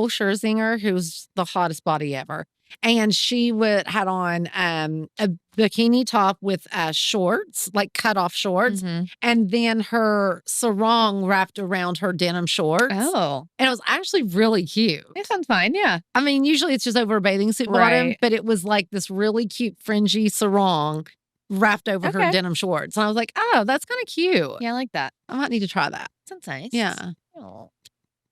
Scherzinger, who's the hottest body ever. And she had on a bikini top with shorts, like cut off shorts, and then her sarong wrapped around her denim shorts. Oh. And it was actually really cute. It sounds fine. Yeah. I mean, usually it's just over a bathing suit bottom, but it was like this really cute fringy sarong wrapped over her denim shorts. And I was like, oh, that's kind of cute. Yeah, I like that. I might need to try that. Sounds nice. Yeah. Oh.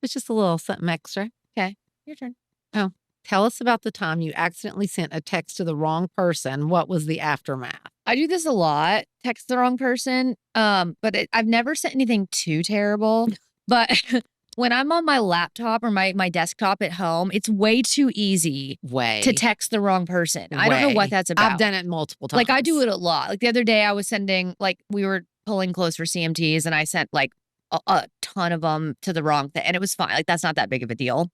It's just a little something extra. Okay. Your turn. Oh, tell us about the time you accidentally sent a text to the wrong person. What was the aftermath? I do this a lot, text the wrong person. But I've never sent anything too terrible. But when I'm on my laptop or my desktop at home, it's way too easy to text the wrong person. I don't know what that's about. I've done it multiple times. Like I do it a lot. Like the other day I was sending, like we were pulling clothes for CMTs and I sent like a ton of them to the wrong thing. And it was fine. Like that's not that big of a deal.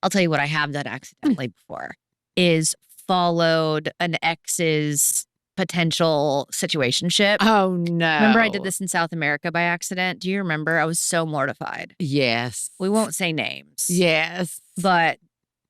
I'll tell you what I have done accidentally before is followed an ex's potential situationship. Oh no. Remember I did this in South America by accident? Do you remember? I was so mortified. Yes. We won't say names. Yes. But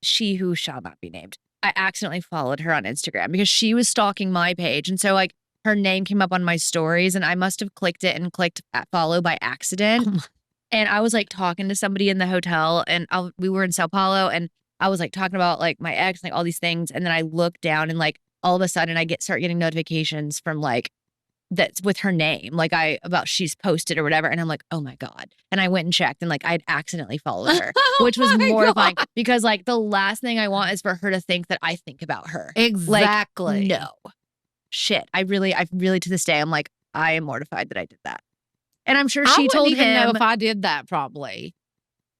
she who shall not be named. I accidentally followed her on Instagram because she was stalking my page. And so like her name came up on my stories and I must have clicked it and clicked follow by accident. And I was like talking to somebody in the hotel and we were in Sao Paulo and I was like talking about like my ex, like all these things. And then I look down and like all of a sudden I start getting notifications from like that's with her name, like about she's posted or whatever. And I'm like, oh my God. And I went and checked and like I'd accidentally followed her, which was mortifying because like the last thing I want is for her to think that I think about her. Exactly. Like, no. Shit. I really to this day, I'm like, I am mortified that I did that. And I'm sure she told him. I wouldn't even know if I did that probably.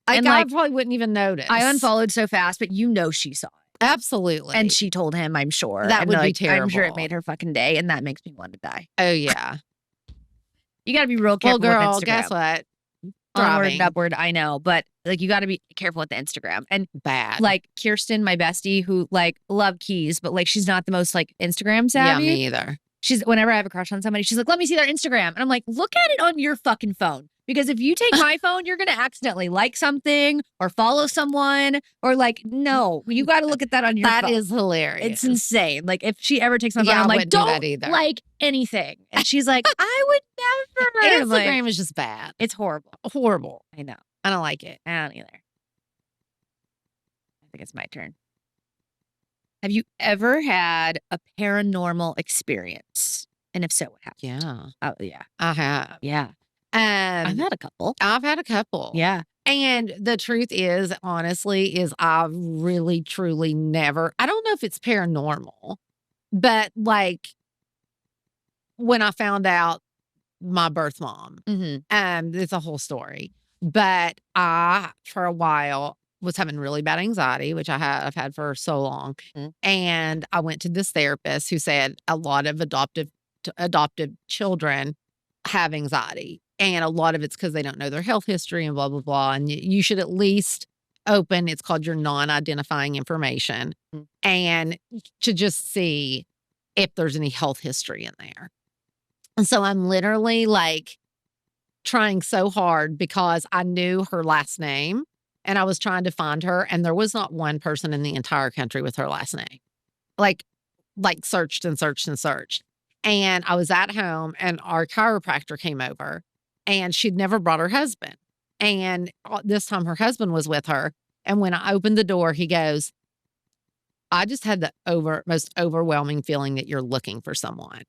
I probably wouldn't even notice. I unfollowed so fast, but you know she saw it. Absolutely. And she told him, I'm sure. That would be terrible. I'm sure it made her fucking day, and that makes me want to die. Oh, yeah. You got to be real careful with Instagram. Well, girl, guess what? Onward and upward, I know. But, like, you got to be careful with the Instagram. And, bad. Like, Kirsten, my bestie, who, like, love keys, but, like, she's not the most, like, Instagram savvy. Yeah, me either. Whenever I have a crush on somebody, she's like, let me see their Instagram. And I'm like, look at it on your fucking phone. Because if you take my phone, you're going to accidentally like something or follow someone or like, no, you got to look at that on your phone. That is hilarious. It's insane. Like if she ever takes my phone, I'm like, don't like anything. And she's like, I would never. Instagram is just bad. It's horrible. Horrible. I know. I don't like it. I don't either. I think it's my turn. Have you ever had a paranormal experience? And if so, what happened? Yeah. Oh, yeah. I have. Yeah. I've had a couple. I've had a couple. Yeah. And the truth is, honestly, I've really, truly never, I don't know if it's paranormal, but like when I found out my birth mom, it's a whole story. But for a while, was having really bad anxiety, which I've had for so long. Mhm. And I went to this therapist who said a lot of adoptive children have anxiety. And a lot of it's because they don't know their health history and blah, blah, blah. And you should at least open, it's called your non-identifying information, Mhm. and to just see if there's any health history in there. And so I'm literally like trying so hard because I knew her last name and I was trying to find her. And there was not one person in the entire country with her last name. Like searched and searched and searched. And I was at home and our chiropractor came over and she'd never brought her husband. And this time her husband was with her. And when I opened the door, he goes, I just had the most overwhelming feeling that you're looking for someone.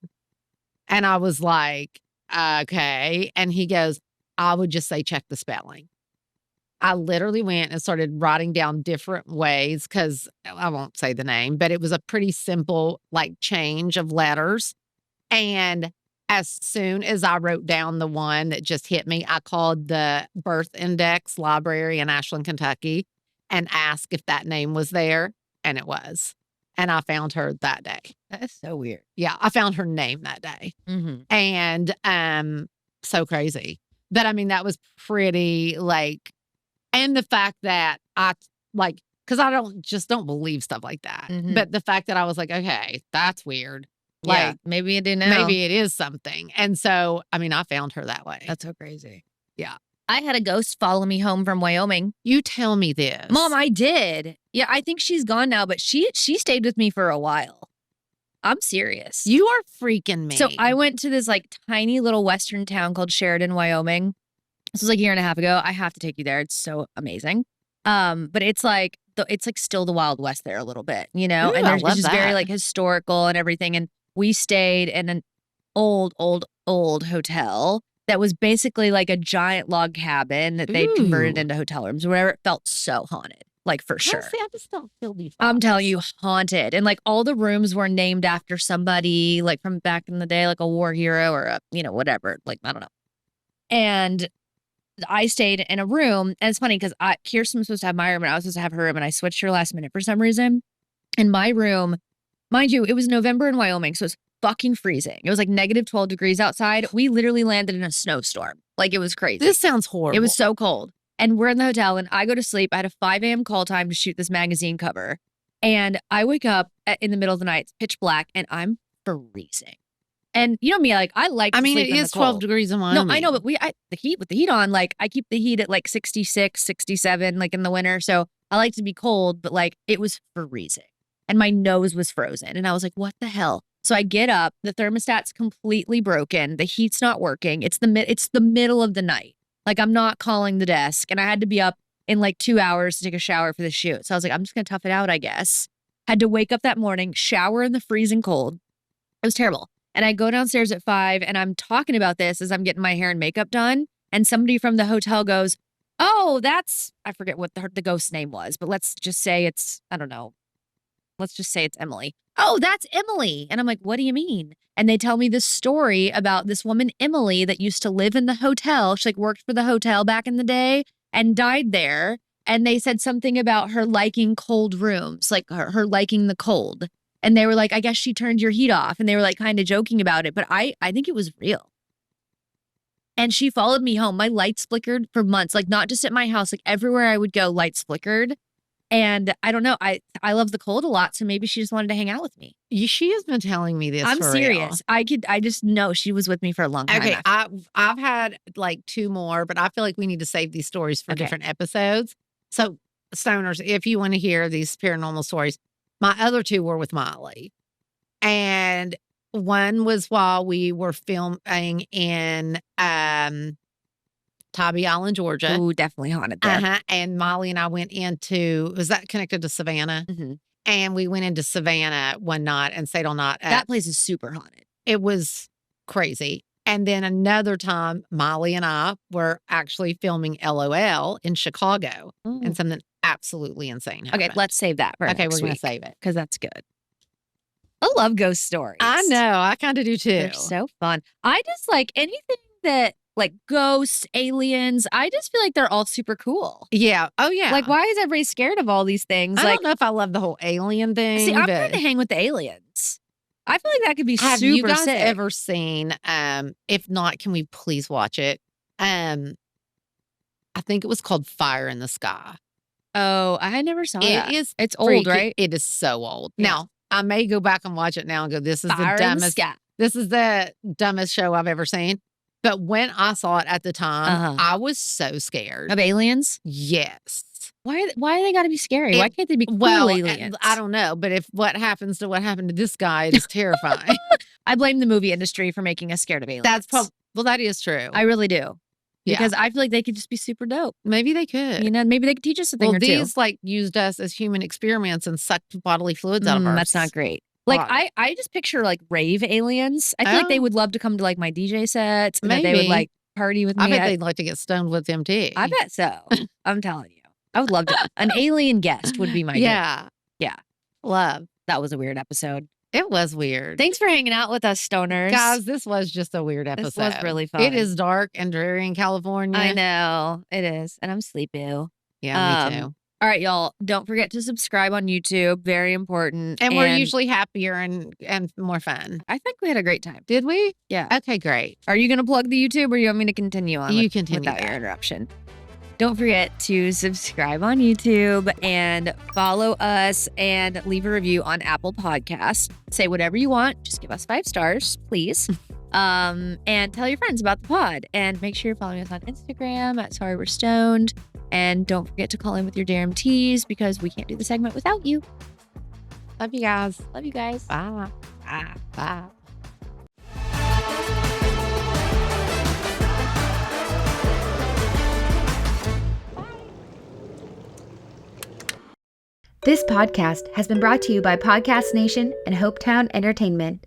And I was like, okay. And he goes, I would just say, check the spelling. I literally went and started writing down different ways because I won't say the name, but it was a pretty simple like change of letters. And as soon as I wrote down the one that just hit me, I called the birth index library in Ashland, Kentucky, and asked if that name was there. And it was. And I found her that day. That is so weird. Yeah, I found her name that day. Mm-hmm. And so crazy. But I mean, that was pretty like, and the fact that I like, because I don't believe stuff like that. Mhm. But the fact that I was like, okay, that's weird. Yeah, Like, maybe you do now. maybe it is something. And so, I mean, I found her that way. That's so crazy. Yeah. I had a ghost follow me home from Wyoming. You tell me this. Mom, I did. Yeah, I think she's gone now, but she stayed with me for a while. I'm serious. You are freaking me. So I went to this like tiny little western town called Sheridan, Wyoming. This was like a year and a half ago. I have to take you there. It's so amazing. But it's like still the Wild West there a little bit, you know? Ooh, and I it's love just very that. like historical and everything. And we stayed in an old hotel that was basically like a giant log cabin that they'd converted Ooh. into hotel rooms or whatever. It felt so haunted, like for sure. See, I just don't feel these I'm vibes. telling you, haunted. And like all the rooms were named after somebody like from back in the day, like a war hero or a, whatever. Like, I don't know. And I stayed in a room. And it's funny because Kirsten was supposed to have my room and I was supposed to have her room. And I switched her last minute for some reason. In my room, mind you, it was November in Wyoming. So it's fucking freezing. It was like negative 12 degrees outside. We literally landed in a snowstorm. Like it was crazy. This sounds horrible. It was so cold. And we're in the hotel and I go to sleep. I had a 5 a.m. call time to shoot this magazine cover. And I wake up in the middle of the night. It's pitch black and I'm freezing. And you know me, like I like to I mean, sleep it in the is 12 cold. degrees in Wyoming. No, I know, but with the heat on, like I keep the heat at like 66, 67, like in the winter. So I like to be cold, but like it was freezing and my nose was frozen. And I was like, what the hell? So I get up, the thermostat's completely broken. The heat's not working. It's the middle of the night. Like I'm not calling the desk and I had to be up in like 2 hours to take a shower for the shoot. So I was like, I'm just going to tough it out, I guess. Had to wake up that morning, shower in the freezing cold. It was terrible. And I go downstairs at 5 and I'm talking about this as I'm getting my hair and makeup done. And somebody from the hotel goes, oh, I forget what the ghost's name was, but let's just say it's, I don't know. Let's just say it's Emily. Oh, that's Emily. And I'm like, what do you mean? And they tell me this story about this woman, Emily, that used to live in the hotel. She like worked for the hotel back in the day and died there. And they said something about her liking cold rooms, like her liking the cold. And they were like, I guess she turned your heat off. And they were like kind of joking about it. But I think it was real. And she followed me home. My lights flickered for months, like not just at my house, like everywhere I would go, lights flickered. And I don't know, I love the cold a lot. So maybe she just wanted to hang out with me. She has been telling me this. I'm for serious. real. I just know she was with me for a long time. Okay, after. I've had like 2 more, but I feel like we need to save these stories for Okay. different episodes. So, stoners, if you want to hear these paranormal stories, my other 2 were with Molly. And one was while we were filming in Tybee Island, Georgia. Ooh, definitely haunted there. And Molly and I went into, was that connected to Savannah? Mm-hmm. And we went into Savannah one night and stayed all night. That place is super haunted. It was crazy. And then another time, Molly and I were actually filming LOL in Chicago. And something absolutely insane happened. Okay, let's save that for Okay, next we're going week, to save it. because that's good. I love ghost stories. I know. I kind of do too. They're so fun. I just like anything that like ghosts, aliens. I just feel like they're all super cool. Yeah. Oh, yeah. Like, why is everybody scared of all these things? I Like, don't know if I love the whole alien thing. see, I'm but trying to hang with the aliens. I feel like that could be have super you guys sick. ever seen, if not, can we please watch it? I think it was called Fire in the Sky. Oh, I never saw that. It is It's old, freaking- right? It is so old. Yeah. Now, I may go back and watch it now and go, this is Fire the in the dumbest. sky. This is the dumbest show I've ever seen. But when I saw it at the time, I was so scared. Of aliens? Yes. Why do they got to be scary? Why can't they be cool Well, aliens? I don't know. But if what happens to what happened to this guy, it is terrifying. I blame the movie industry for making us scared of aliens. That's probably, well, that is true. I really do. Yeah. Because I feel like they could just be super dope. Maybe they could. You know, maybe they could teach us a thing Well, or two. these like used us as human experiments and sucked bodily fluids out of us. That's not great. Like, Right. I just picture like rave aliens. I feel like they Oh. would love to come to like my DJ sets and that they would Maybe. like party with me. I bet they'd like to get stoned with them too. I bet so. I'm telling you. I would love to. An alien guest would be my yeah. Yeah. Love. That was a weird episode. It was weird. Thanks for hanging out with us, stoners. Guys, this was just a weird episode. This was really fun. It is dark and dreary in California. I know. It is. And I'm sleepy. Yeah, me too. All right, y'all. Don't forget to subscribe on YouTube. Very important. And we're usually happier and more fun. I think we had a great time. Did we? Yeah. Okay, great. Are you going to plug the YouTube or you want me to continue on? You continue without your that. interruption. Don't forget to subscribe on YouTube and follow us and leave a review on Apple Podcasts. Say whatever you want. Just give us 5 stars, please. And tell your friends about the pod. And make sure you're following us on Instagram at Sorry We're Stoned. And don't forget to call in with your DMTs because we can't do the segment without you. Love you guys. Love you guys. Bye. Bye. Bye. This podcast has been brought to you by Podcast Nation and Hopetown Entertainment.